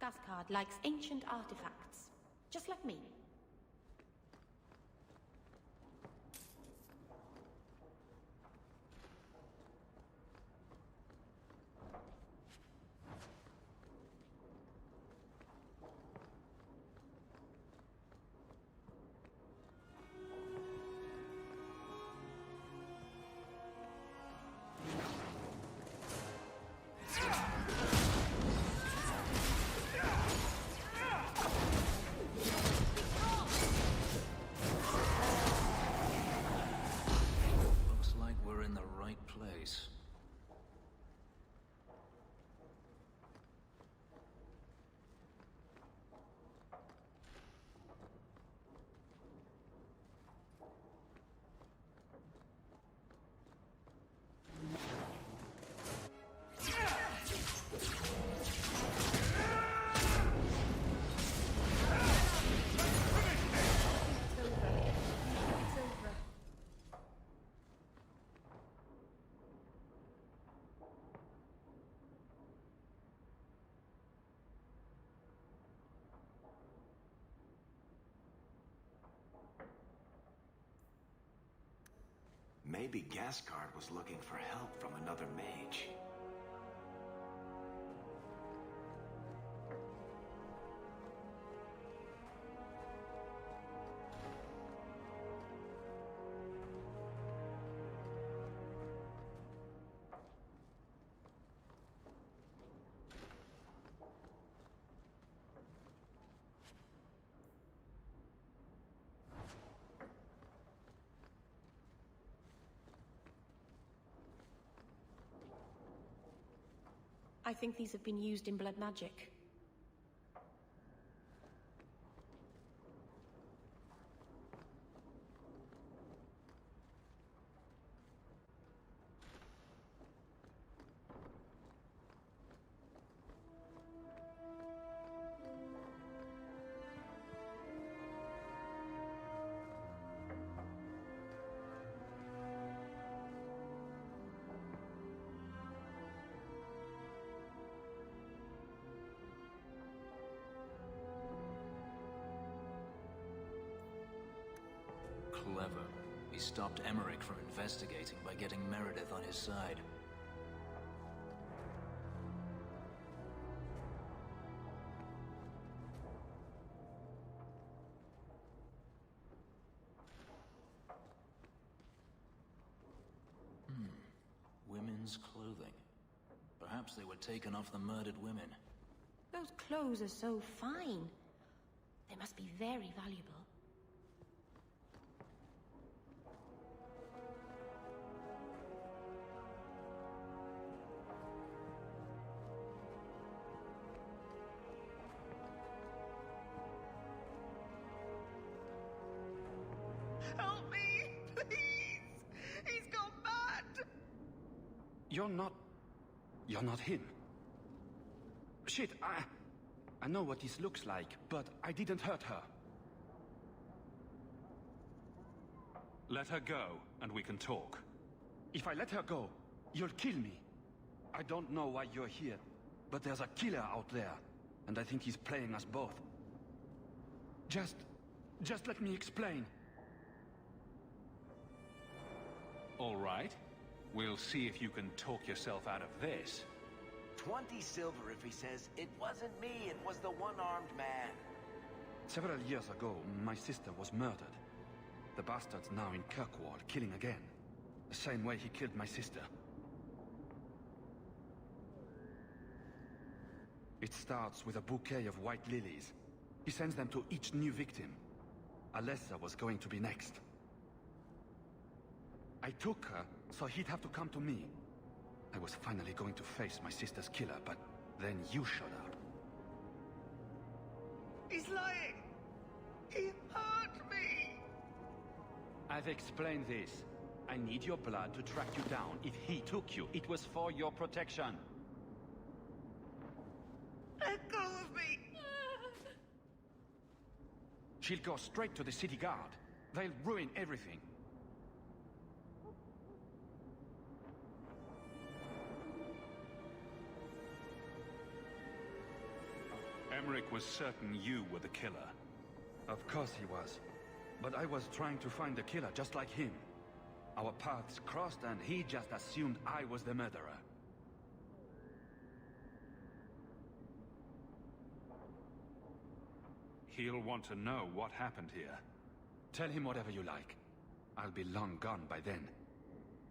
Gascard likes ancient artifacts, just like me. Maybe Gascard was looking for help from another mage. I think these have been used in blood magic. Clever. He stopped Emmerich from investigating by getting Meredith on his side. Women's clothing. Perhaps they were taken off the murdered women. Those clothes are so fine. They must be very valuable. Help me, please! He's gone mad! You're not him. Shit, I know what this looks like, but I didn't hurt her. Let her go, and we can talk. If I let her go, you'll kill me. I don't know why you're here, but there's a killer out there, and I think he's playing us both. Just let me explain. All right. We'll see if you can talk yourself out of this. 20 silver if he says, "It wasn't me, it was the one-armed man." Several years ago, my sister was murdered. The bastard's now in Kirkwall, killing again. The same way he killed my sister. It starts with a bouquet of white lilies. He sends them to each new victim. Alessa was going to be next. I took her, so he'd have to come to me. I was finally going to face my sister's killer, but then you showed up. He's lying! He hurt me! I've explained this. I need your blood to track you down. If he took you, it was for your protection. Let go of me! She'll go straight to the city guard. They'll ruin everything. Emmerich was certain you were the killer. Of course he was. But I was trying to find the killer just like him. Our paths crossed and he just assumed I was the murderer. He'll want to know what happened here. Tell him whatever you like. I'll be long gone by then.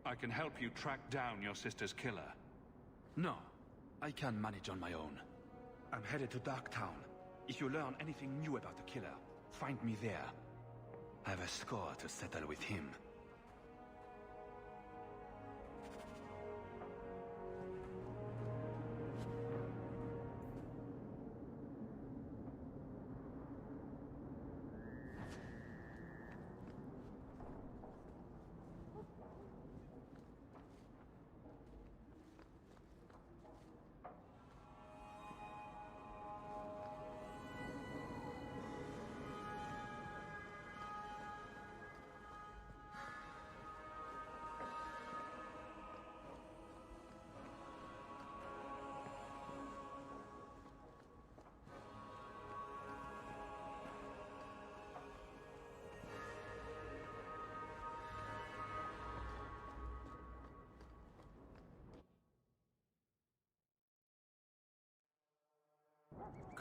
I can help you track down your sister's killer. No, I can manage on my own. I'm headed to Darktown. If you learn anything new about the killer, find me there. I have a score to settle with him.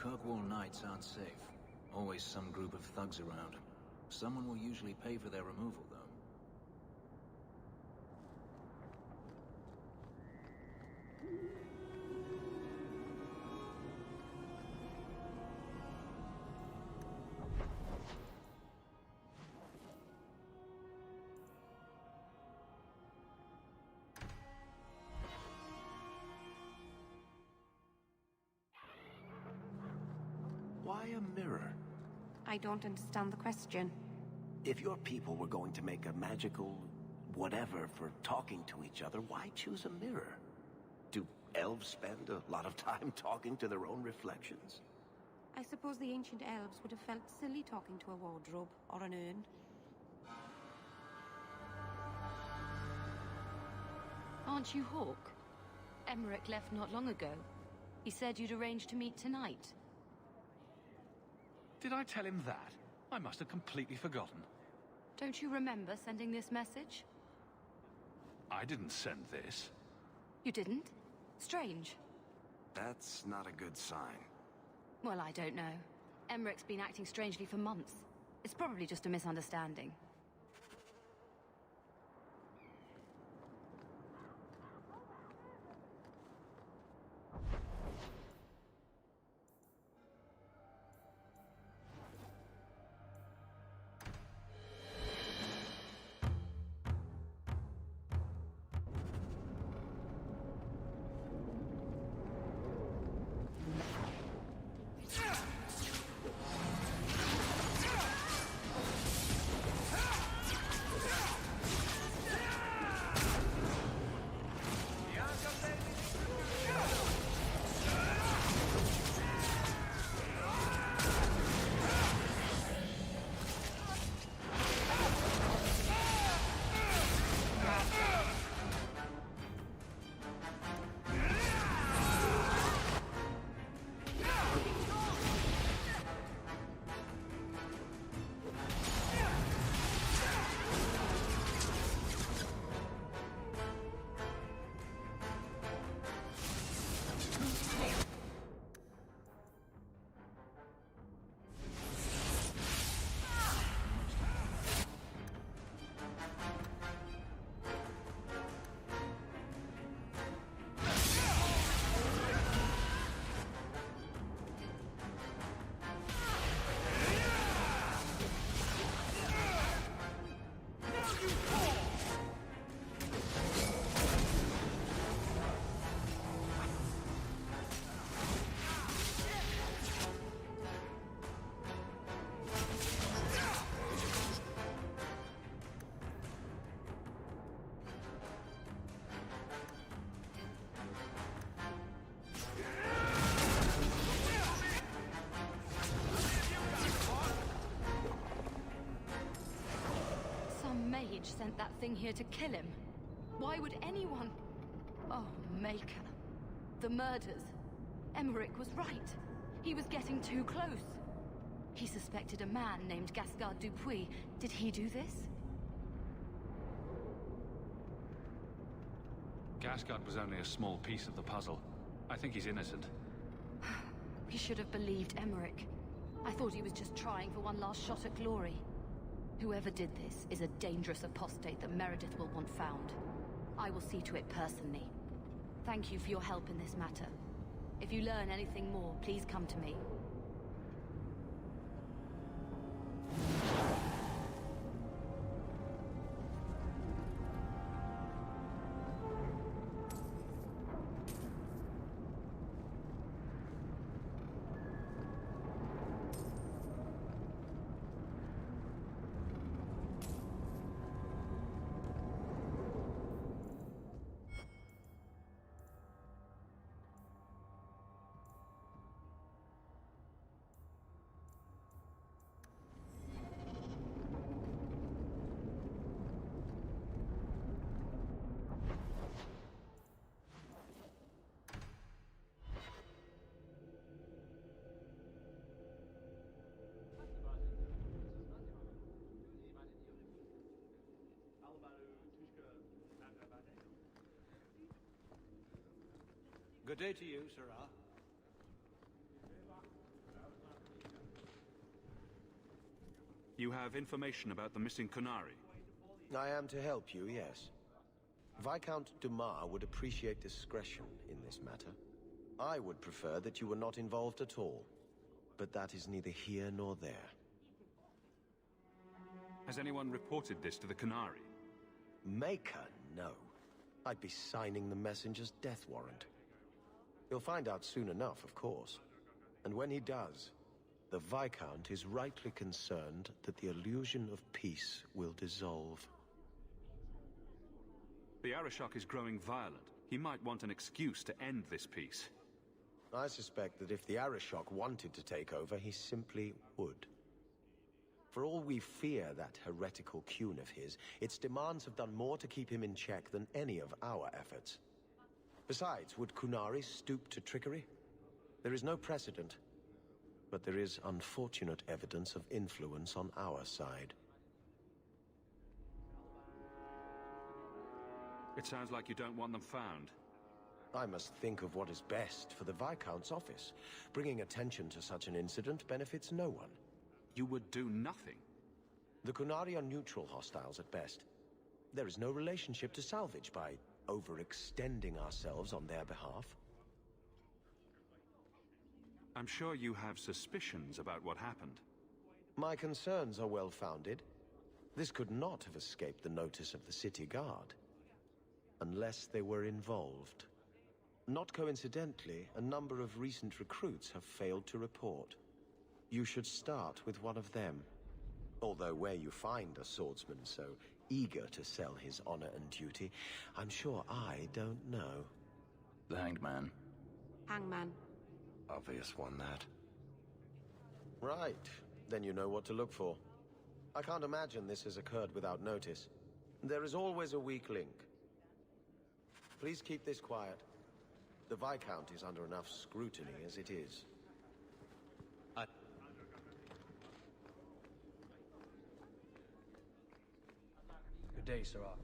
Kirkwall nights aren't safe. Always some group of thugs around. Someone will usually pay for their removal, though. Why a mirror? I don't understand the question. If your people were going to make a magical whatever for talking to each other, why choose a mirror? Do elves spend a lot of time talking to their own reflections? I suppose the ancient elves would have felt silly talking to a wardrobe or an urn. Aren't you Hawk? Emmerich left not long ago. He said you'd arranged to meet tonight. Did I tell him that? I must have completely forgotten. Don't you remember sending this message? I didn't send this. You didn't? Strange. That's not a good sign. Well, I don't know. Emmerich's been acting strangely for months. It's probably just a misunderstanding. Sent that thing here to kill him. Why would anyone... Oh, Maker. The murders. Emmerich was right. He was getting too close. He suspected a man named Gascard Dupuis. Did he do this? Gascard was only a small piece of the puzzle. I think he's innocent. He should have believed Emmerich. I thought he was just trying for one last shot at glory. Whoever did this is a dangerous apostate that Meredith will want found. I will see to it personally. Thank you for your help in this matter. If you learn anything more, please come to me. Good day to you, Sirrah. You have information about the missing Kunari? I am to help you, yes. Viscount Dumas would appreciate discretion in this matter. I would prefer that you were not involved at all. But that is neither here nor there. Has anyone reported this to the Kunari? Maker? No. I'd be signing the messenger's death warrant. He'll find out soon enough, of course. And when he does, the Viscount is rightly concerned that the illusion of peace will dissolve. The Arishok is growing violent. He might want an excuse to end this peace. I suspect that if the Arishok wanted to take over, he simply would. For all we fear that heretical Qun of his, its demands have done more to keep him in check than any of our efforts. Besides, would Kunari stoop to trickery? There is no precedent, but there is unfortunate evidence of influence on our side. It sounds like you don't want them found. I must think of what is best for the Viscount's office. Bringing attention to such an incident benefits no one. You would do nothing? The Kunari are neutral hostiles at best. There is no relationship to salvage by overextending ourselves on their behalf. I'm sure you have suspicions about what happened. My concerns are well-founded. This could not have escaped the notice of the city guard. Unless they were involved. Not coincidentally, a number of recent recruits have failed to report. You should start with one of them. Although where you find a swordsman so eager to sell his honor and duty, I'm sure I don't know. The Hanged Man. Hangman. Obvious one, that. Right. Then you know what to look for. I can't imagine this has occurred without notice. There is always a weak link. Please keep this quiet. The Viscount is under enough scrutiny as it is. Good day, Sirrah.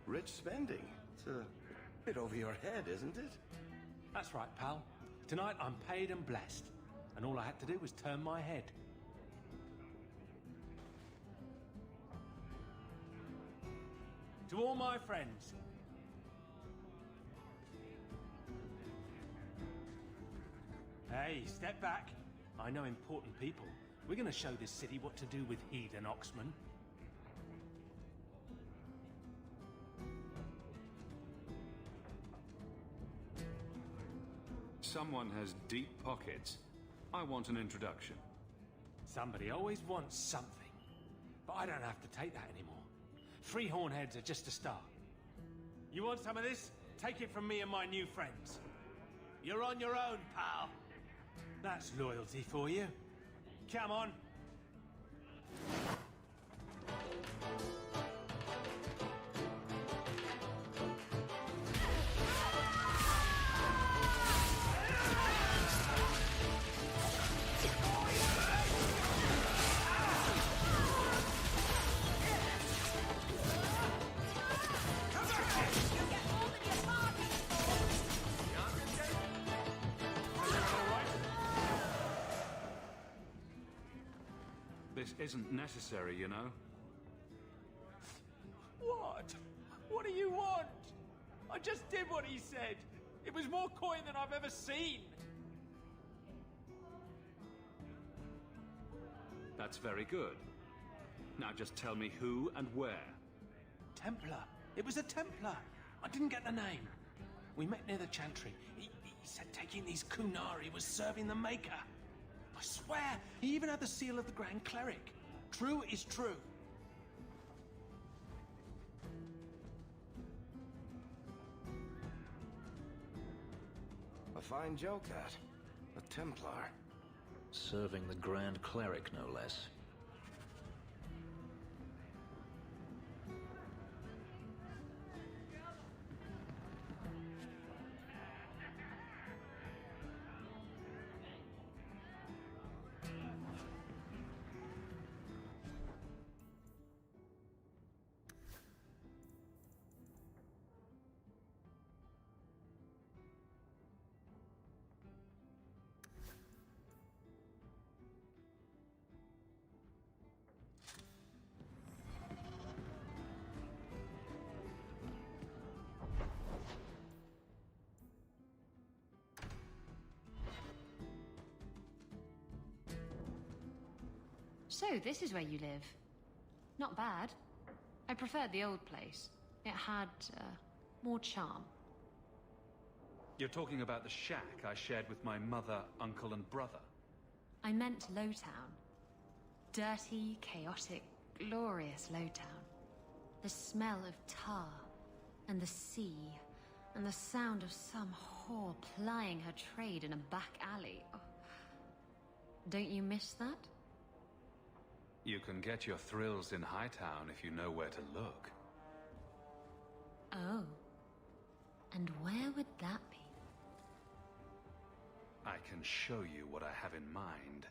Rich spending. It's a bit over your head, isn't it? That's right, pal. Tonight I'm paid and blessed. And all I had to do was turn my head. To all my friends. Hey, step back. I know important people. We're gonna show this city what to do with heathen Oxman. Someone has deep pockets. I want an introduction. Somebody always wants something. But I don't have to take that anymore. 3 hornheads are just a start. You want some of this? Take it from me and my new friends. You're on your own, pal. That's loyalty for you. Come on. This isn't necessary, you know. What? What do you want? I just did what he said. It was more coin than I've ever seen. That's very good. Now just tell me who and where. Templar. It was a Templar. I didn't get the name. We met near the Chantry. He said taking these Kunari was serving the Maker. I swear, he even had the seal of the Grand Cleric. True is true. A fine joke, that. A Templar. Serving the Grand Cleric, no less. So, this is where you live. Not bad. I preferred the old place. It had, more charm. You're talking about the shack I shared with my mother, uncle, and brother? I meant Lowtown. Dirty, chaotic, glorious Lowtown. The smell of tar, and the sea, and the sound of some whore plying her trade in a back alley. Oh. Don't you miss that? You can get your thrills in Hightown if you know where to look. Oh. And where would that be? I can show you what I have in mind.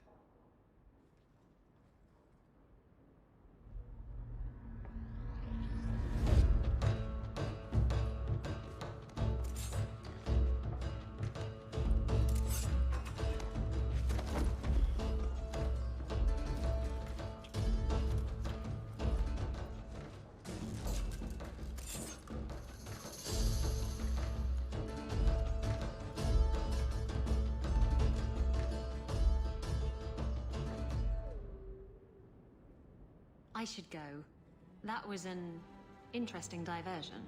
I should go. That was an interesting diversion.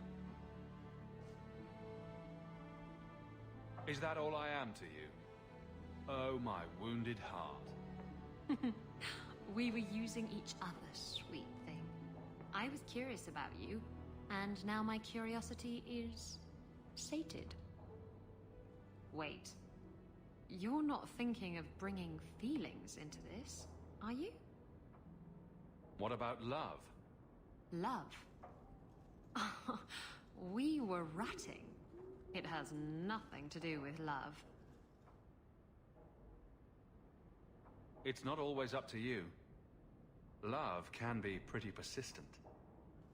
Is that all I am to you? Oh, my wounded heart. We were using each other, sweet thing. I was curious about you, and now my curiosity is sated. Wait. You're not thinking of bringing feelings into this, are you? What about love? Love? We were ratting. It has nothing to do with love. It's not always up to you. Love can be pretty persistent.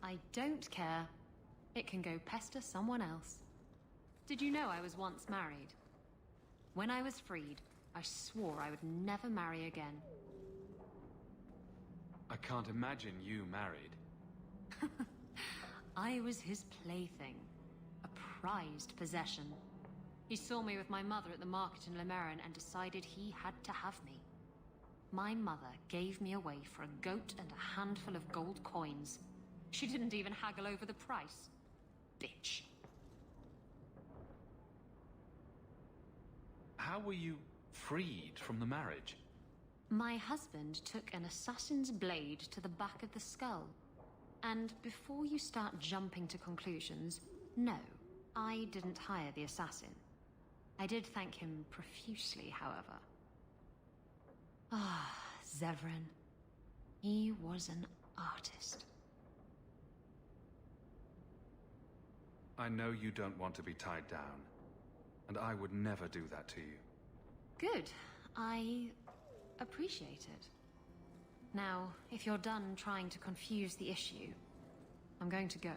I don't care. It can go pester someone else. Did you know I was once married? When I was freed, I swore I would never marry again. I can't imagine you married. I was his plaything. A prized possession. He saw me with my mother at the market in Lemerin and decided he had to have me. My mother gave me away for a goat and a handful of gold coins. She didn't even haggle over the price. Bitch. How were you freed from the marriage? My husband took an assassin's blade to the back of the skull. And before you start jumping to conclusions, no, I didn't hire the assassin. I did thank him profusely, however. Ah, Zevran. He was an artist. I know you don't want to be tied down, and I would never do that to you. Good. I appreciate it. Now, if you're done trying to confuse the issue, I'm going to go.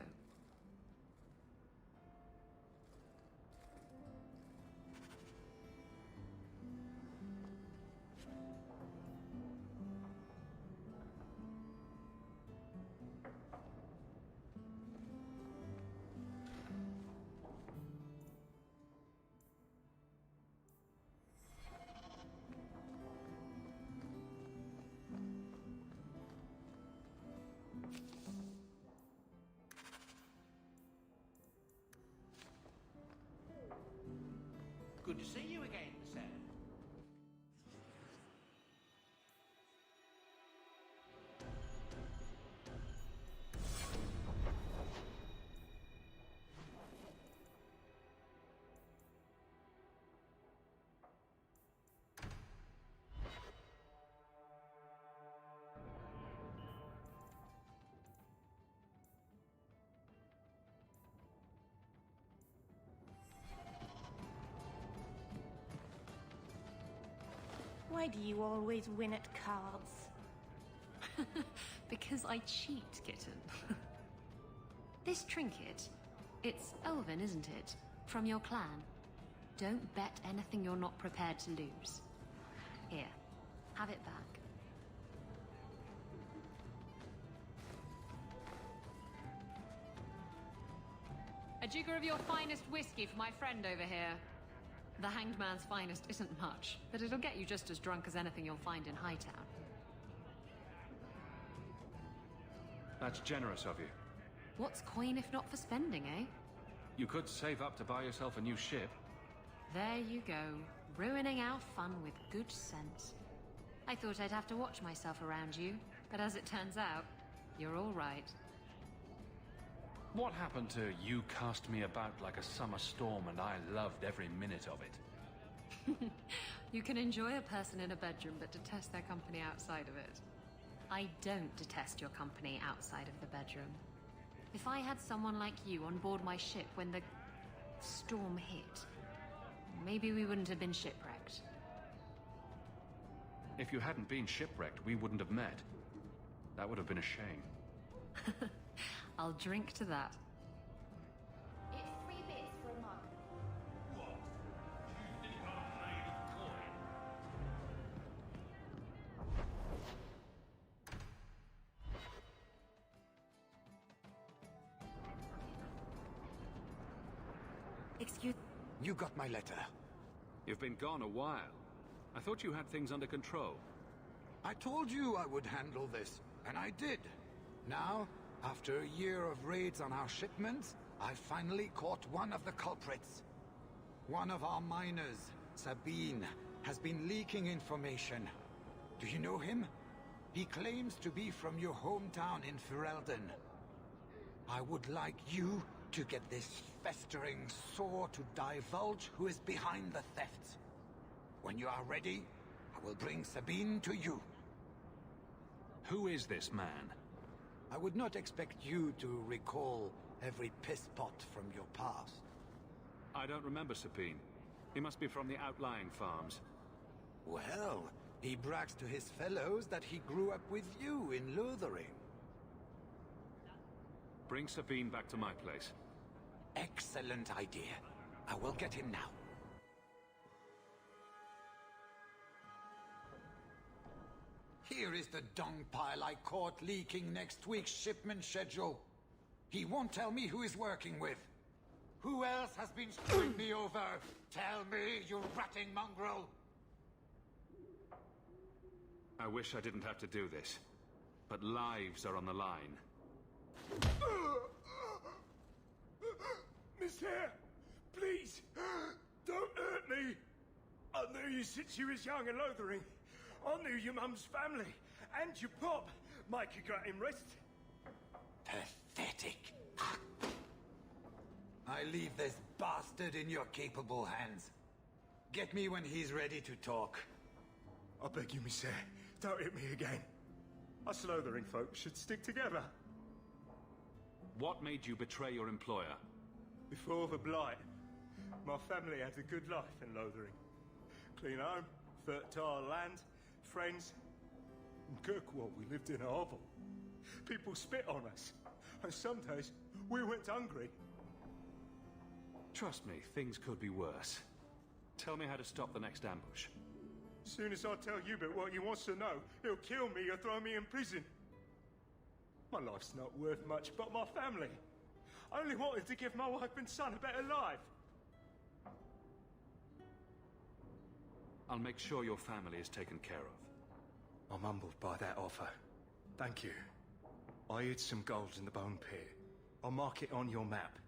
Good to see you again, sir. Why do you always win at cards? Because I cheat, kitten. This trinket, it's elven, isn't it? From your clan. Don't bet anything you're not prepared to lose. Here, have it back. A jigger of your finest whiskey for my friend over here. The Hanged Man's finest isn't much, but it'll get you just as drunk as anything you'll find in Hightown. That's generous of you. What's coin if not for spending, eh? You could save up to buy yourself a new ship. There you go, ruining our fun with good sense. I thought I'd have to watch myself around you, but as it turns out, you're all right. What happened to you cast me about like a summer storm and I loved every minute of it? You can enjoy a person in a bedroom but detest their company outside of it. I don't detest your company outside of the bedroom. If I had someone like you on board my ship when the storm hit, maybe we wouldn't have been shipwrecked. If you hadn't been shipwrecked, we wouldn't have met. That would have been a shame. I'll drink to that. It's 3 bits for a mug. What? You think I'm made of coin? Excuse... You got my letter. You've been gone a while. I thought you had things under control. I told you I would handle this, and I did. Now, after a year of raids on our shipments, I finally caught one of the culprits. One of our miners, Sabine, has been leaking information. Do you know him? He claims to be from your hometown in Ferelden. I would like you to get this festering sore to divulge who is behind the thefts. When you are ready, I will bring Sabine to you. Who is this man? I would not expect you to recall every piss pot from your past. I don't remember Sabine. He must be from the outlying farms. Well, he brags to his fellows that he grew up with you in Lothering. Bring Sabine back to my place. Excellent idea. I will get him now. Here is the dung pile I caught leaking next week's shipment schedule. He won't tell me who he's working with. Who else has been screwing me over? Tell me, you ratting mongrel! I wish I didn't have to do this, but lives are on the line. Miss Hare, please, don't hurt me. I knew you since you was young and Lothering. I knew your mum's family, and your pop. Mike could got him rest. Pathetic. I leave this bastard in your capable hands. Get me when he's ready to talk. I beg you, Miss Hare, don't hit me again. Us Lothering folk should stick together. What made you betray your employer? Before the Blight, my family had a good life in Lothering. Clean home, fertile land, friends. In Kirkwall, we lived in a hovel. People spit on us, and some days we went hungry. Trust me, things could be worse. Tell me how to stop the next ambush. As soon as I tell Hubert what he wants to know, he'll kill me or throw me in prison. My life's not worth much, but my family. I only wanted to give my wife and son a better life. I'll make sure your family is taken care of. I'm humbled by that offer. Thank you. I hid some gold in the Bone Pit. I'll mark it on your map.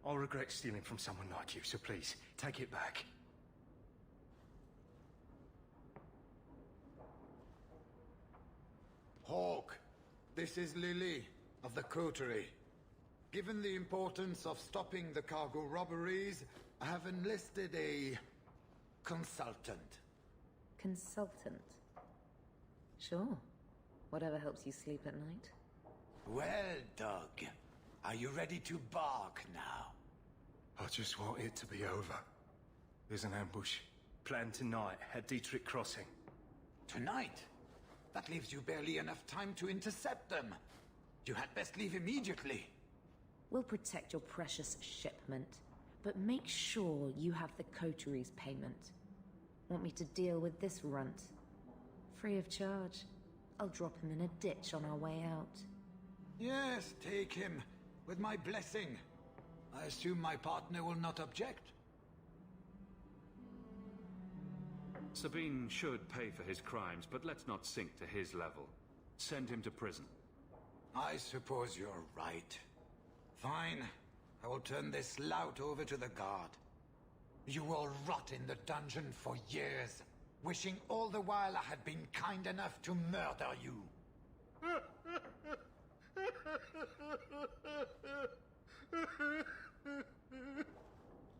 I'll regret stealing from someone like you, so please, take it back. Hawk, this is Lily of the Coterie. Given the importance of stopping the cargo robberies, I have enlisted a consultant. Consultant? Sure. Whatever helps you sleep at night. Well, Doug, are you ready to bark now? I just want it to be over. There's an ambush planned tonight at Dietrich Crossing. Tonight? That leaves you barely enough time to intercept them. You had best leave immediately. We'll protect your precious shipment, but make sure you have the coterie's payment. Want me to deal with this runt? Free of charge. I'll drop him in a ditch on our way out. Yes, take him, with my blessing. I assume my partner will not object. Sabine should pay for his crimes, but let's not sink to his level. Send him to prison. I suppose you're right. Fine. I will turn this lout over to the guard. You will rot in the dungeon for years, wishing all the while I had been kind enough to murder you.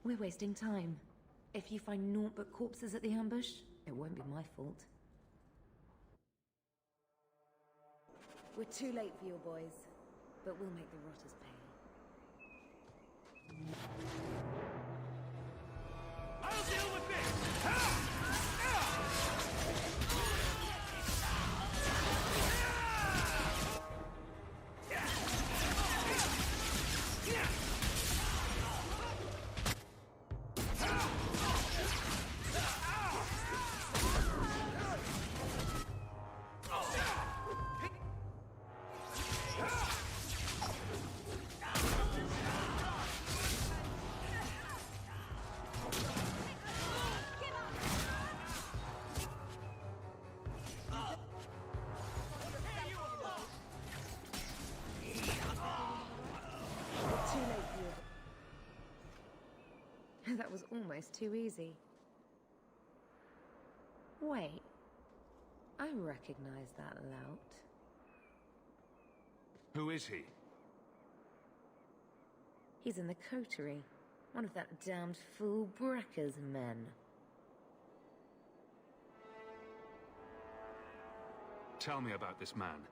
We're wasting time. If you find naught but corpses at the ambush, it won't be my fault. We're too late for your boys, but we'll make the rotters pay. I'll deal with this! That was almost too easy. Wait. I recognize that lout. Who is he? He's in the coterie. One of that damned fool Brekker's men. Tell me about this man.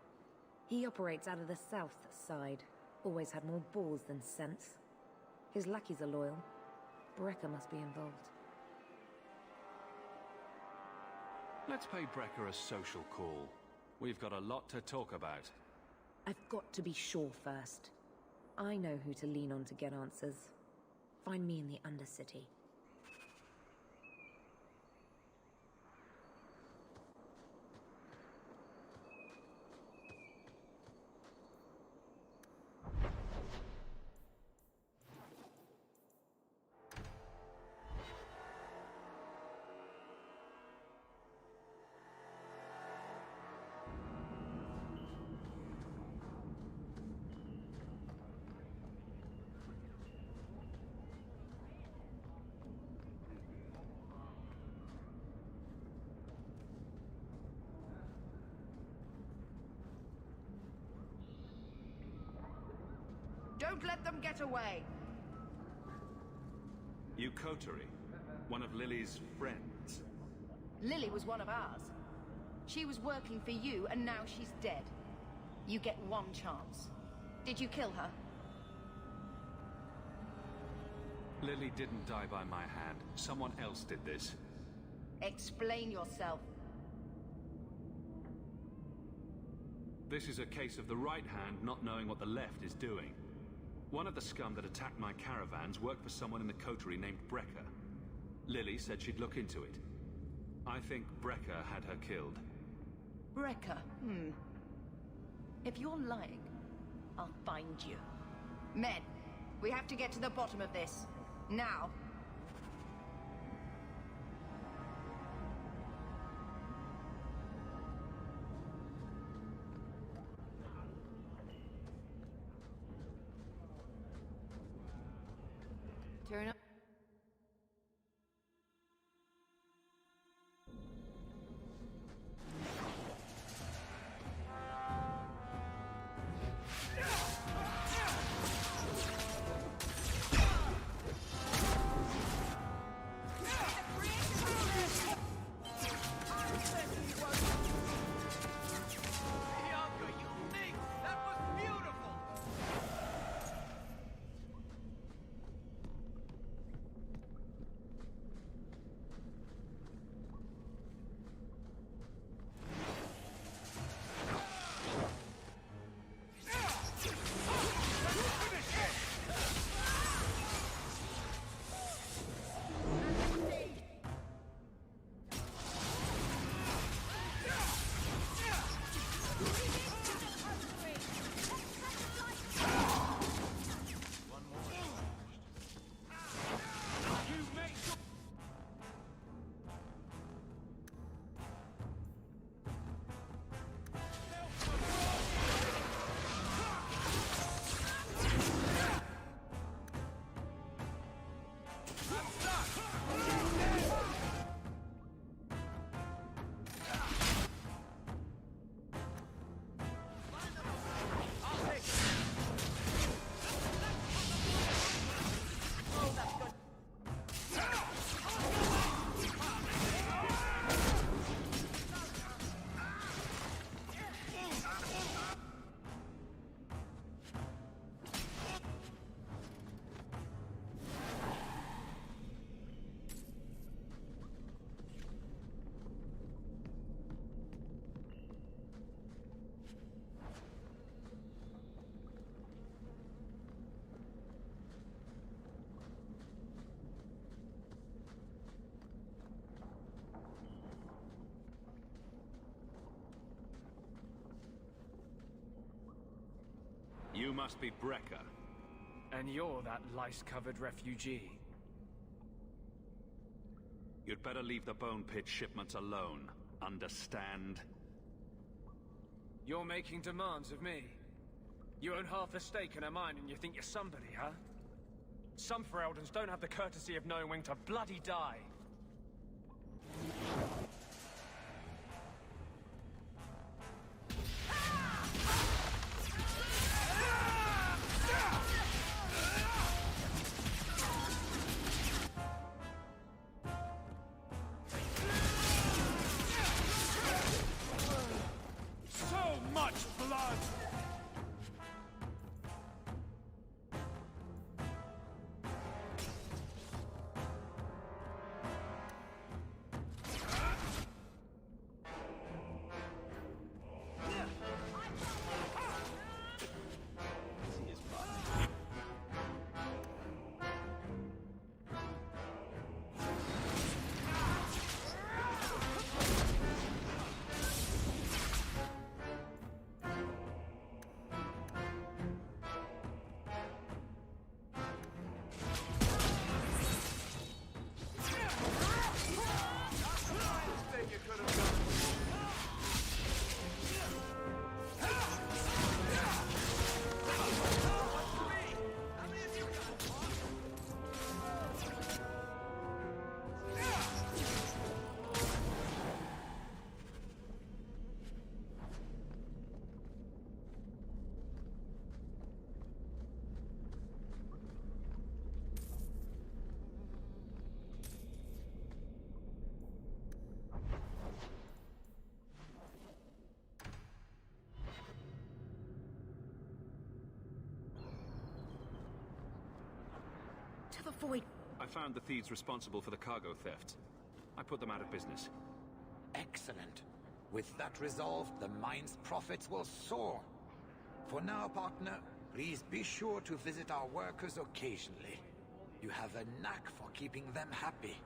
He operates out of the south side. Always had more balls than sense. His lackeys are loyal. Brecker must be involved. Let's pay Brecker a social call. We've got a lot to talk about. I've got to be sure first. I know who to lean on to get answers. Find me in the Undercity. Don't let them get away! You coterie? One of Lily's friends? Lily was one of ours. She was working for you, and now she's dead. You get one chance. Did you kill her? Lily didn't die by my hand. Someone else did this. Explain yourself. This is a case of the right hand not knowing what the left is doing. One of the scum that attacked my caravans worked for someone in the coterie named Brecker. Lily said she'd look into it. I think Brecker had her killed. Brecker? If you're lying, I'll find you. Men, we have to get to the bottom of this. Now. Turn up. You must be Brecker. And you're that lice-covered refugee. You'd better leave the Bone Pit shipments alone. Understand? You're making demands of me. You own half a stake in a mine and you think you're somebody, huh? Some Fereldans don't have the courtesy of knowing when to bloody die. So much blood! To the void. I found the thieves responsible for the cargo theft. I put them out of business. Excellent. With that resolved, the mine's profits will soar. For now, partner, please be sure to visit our workers occasionally. You have a knack for keeping them happy.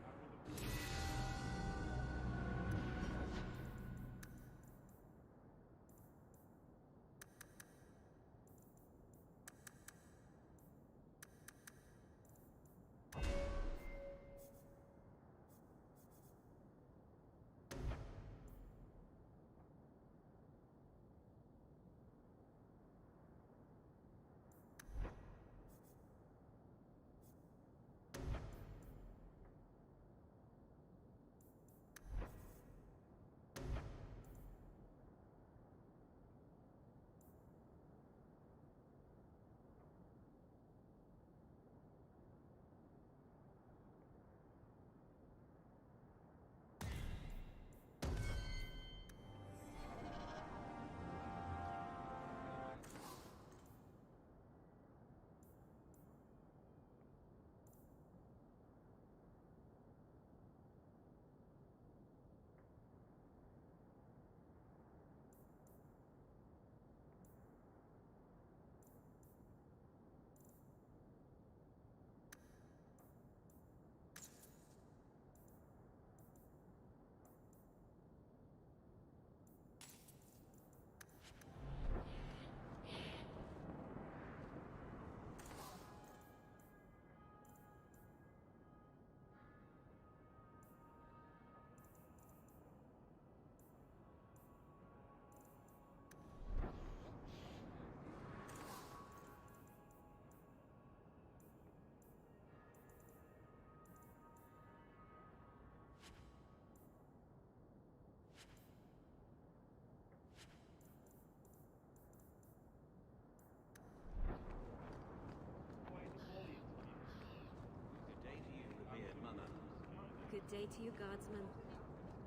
Good day to you, guardsman.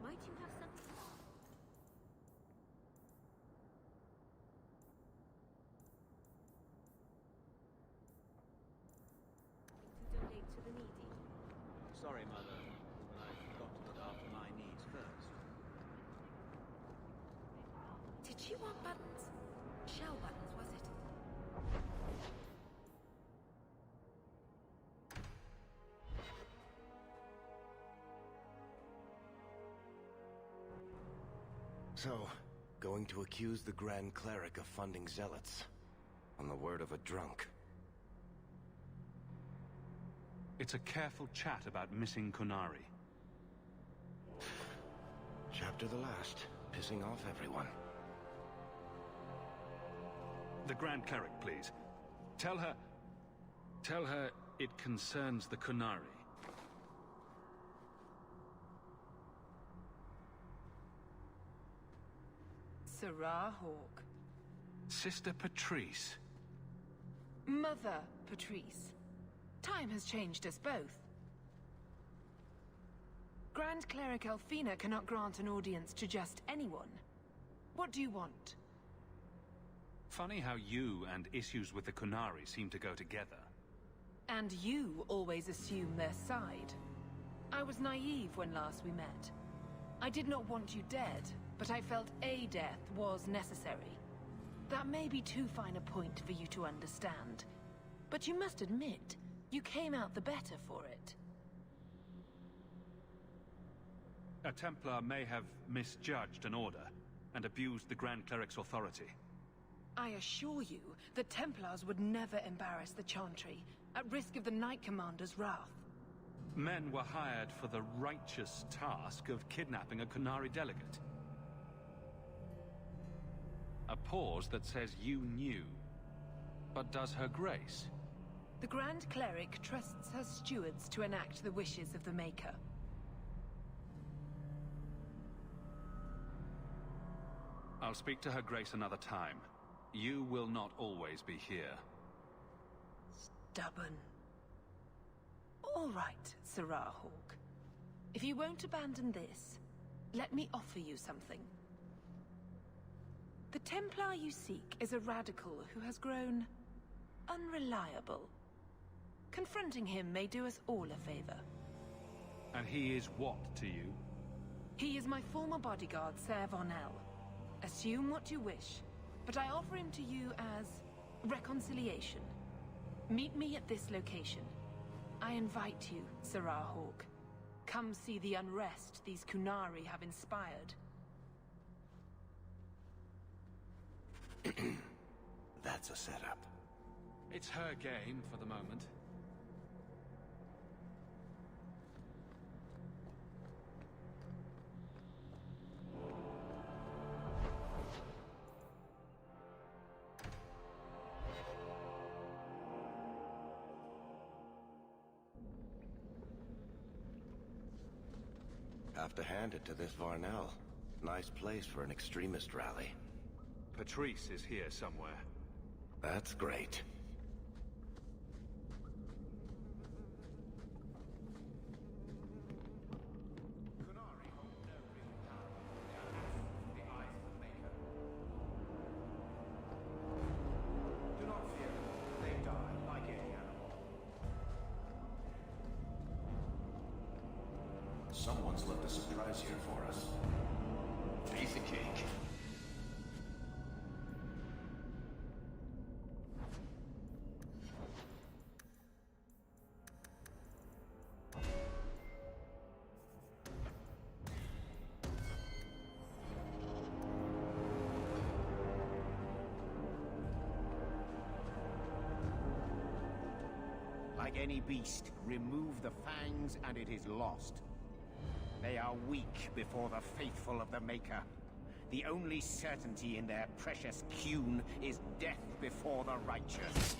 Might you have something? To donate to the needy. Sorry, Mother, but I forgot to look after my needs first. Did she want buttons? Shell buttons, was it? So, going to accuse the Grand Cleric of funding zealots. On the word of a drunk. It's a careful chat about missing Kunari. Chapter the last. Pissing off everyone. The Grand Cleric, please. Tell her it concerns the Kunari. Sarah Hawke. Sister Patrice. Mother Patrice. Time has changed us both. Grand Cleric Elfina cannot grant an audience to just anyone. What do you want? Funny how you and issues with the Kunari seem to go together. And you always assume their side. I was naive when last we met. I did not want you dead, but I felt a death was necessary. That may be too fine a point for you to understand. But you must admit, you came out the better for it. A Templar may have misjudged an order and abused the Grand Cleric's authority. I assure you, the Templars would never embarrass the Chantry, at risk of the Knight Commander's wrath. Men were hired for the righteous task of kidnapping a Kunari delegate. A pause that says you knew. But does her grace? The Grand Cleric trusts her stewards to enact the wishes of the Maker. I'll speak to her grace another time. You will not always be here. Stubborn. All right, Sarah Hawke. If you won't abandon this, let me offer you something. The Templar you seek is a radical who has grown unreliable. Confronting him may do us all a favor. And he is what to you? He is my former bodyguard, Ser Vonel. Assume what you wish, but I offer him to you as reconciliation. Meet me at this location. I invite you, Sarah Hawke. Come see the unrest these Kunari have inspired. That's a setup. It's her game for the moment. Have to hand it to this Varnell. Nice place for an extremist rally. Patrice is here somewhere. That's great. Do not fear. They die like any animal. Someone's left a surprise here for us. Piece of cake. Like any beast, remove the fangs and it is lost. They are weak before the faithful of the Maker. The only certainty in their precious Qun is death before the righteous.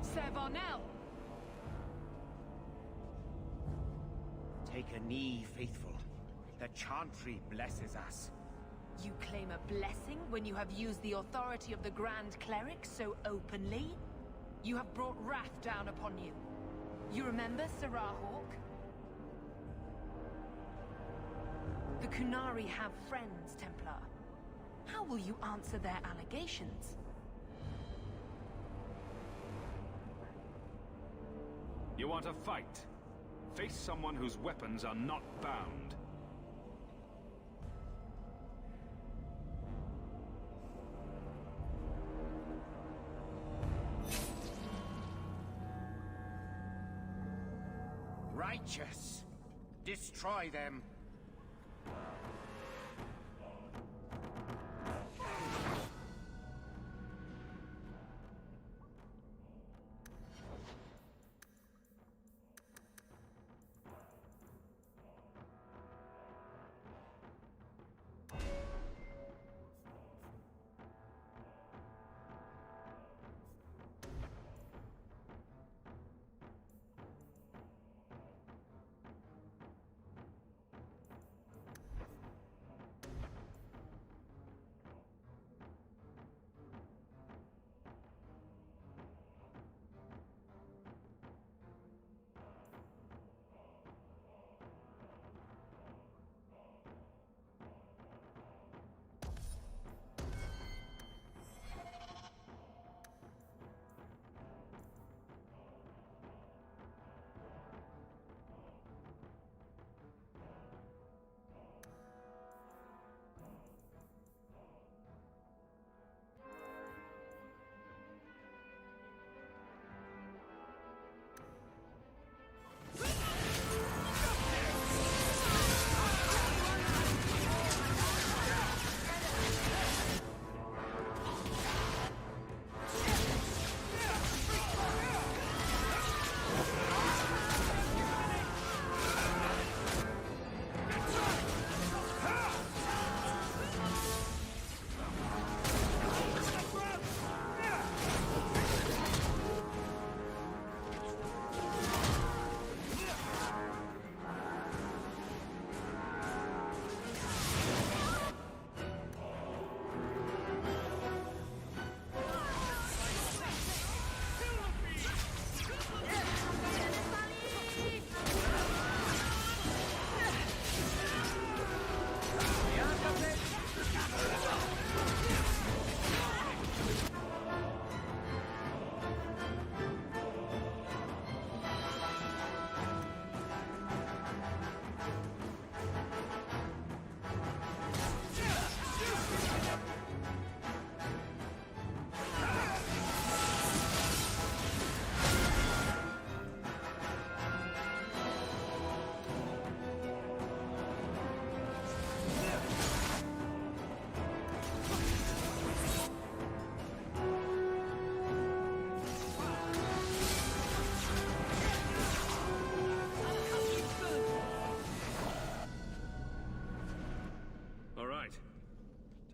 Ser Vonel! Take a knee, faithful. The Chantry blesses us. You claim a blessing when you have used the authority of the Grand Cleric so openly? You have brought wrath down upon you. You remember, Sarah Hawke? The Kunari have friends, Templar. How will you answer their allegations? You want a fight? Face someone whose weapons are not bound. Righteous! Destroy them!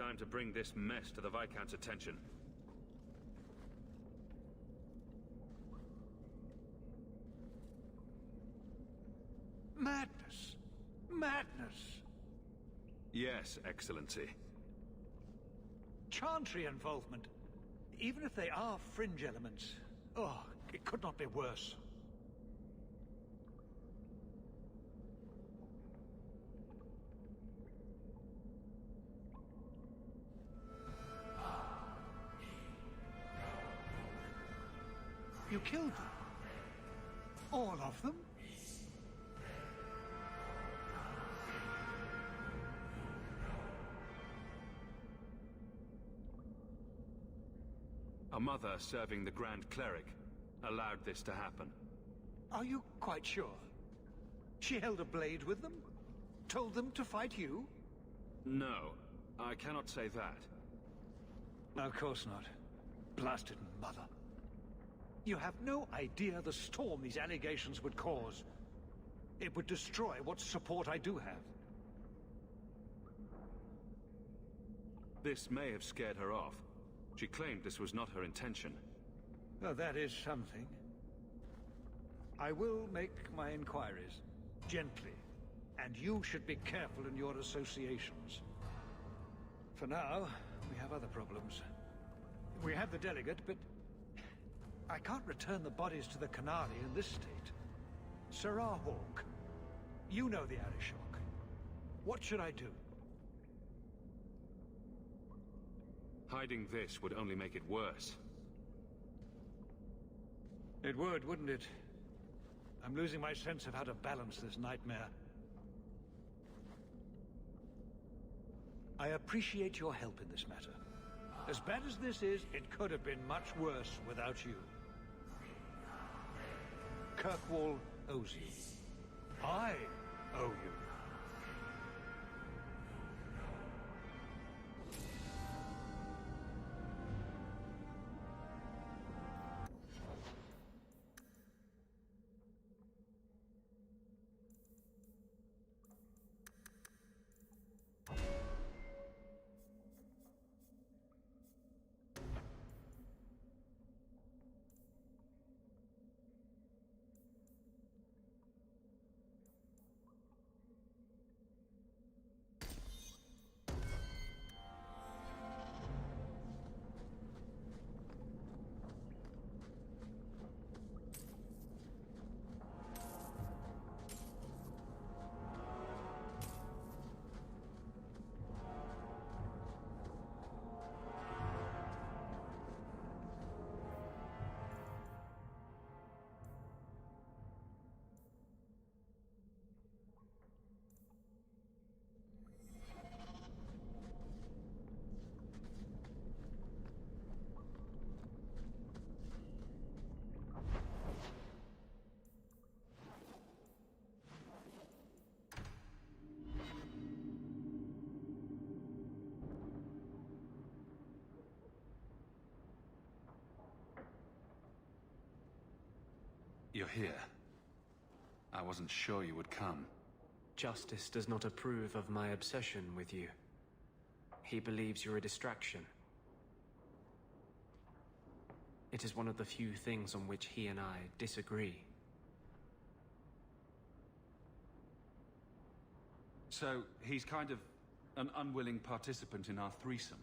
Time to bring this mess to the Viscount's attention. Madness! Madness! Yes, Excellency. Chantry involvement. Even if they are fringe elements. Oh, it could not be worse. You killed them? All of them? A mother serving the Grand Cleric allowed this to happen. Are you quite sure? She held a blade with them? Told them to fight you? No, I cannot say that. Of course not. Blasted mother. You have no idea the storm these allegations would cause. It would destroy what support I do have. This may have scared her off. She claimed this was not her intention. Well, that is something. I will make my inquiries. Gently. And you should be careful in your associations. For now, we have other problems. We have the delegate, but I can't return the bodies to the Canary in this state. Sirrah Hawk, you know the Arishok. What should I do? Hiding this would only make it worse. It would, wouldn't it? I'm losing my sense of how to balance this nightmare. I appreciate your help in this matter. As bad as this is, it could have been much worse without you. Kirkwall owes you. I owe you. You're here. I wasn't sure you would come. Justice does not approve of my obsession with you. He believes you're a distraction. It is one of the few things on which he and I disagree. So, he's kind of an unwilling participant in our threesome?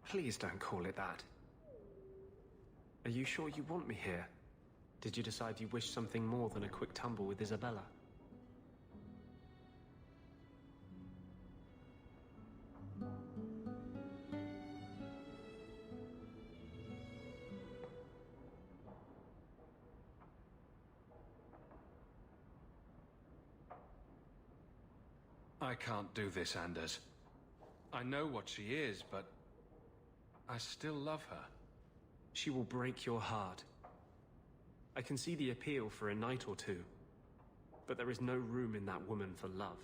Please don't call it that. Are you sure you want me here? Did you decide you wish something more than a quick tumble with Isabella? I can't do this, Anders. I know what she is, but I still love her. She will break your heart. I can see the appeal for a night or two, but there is no room in that woman for love.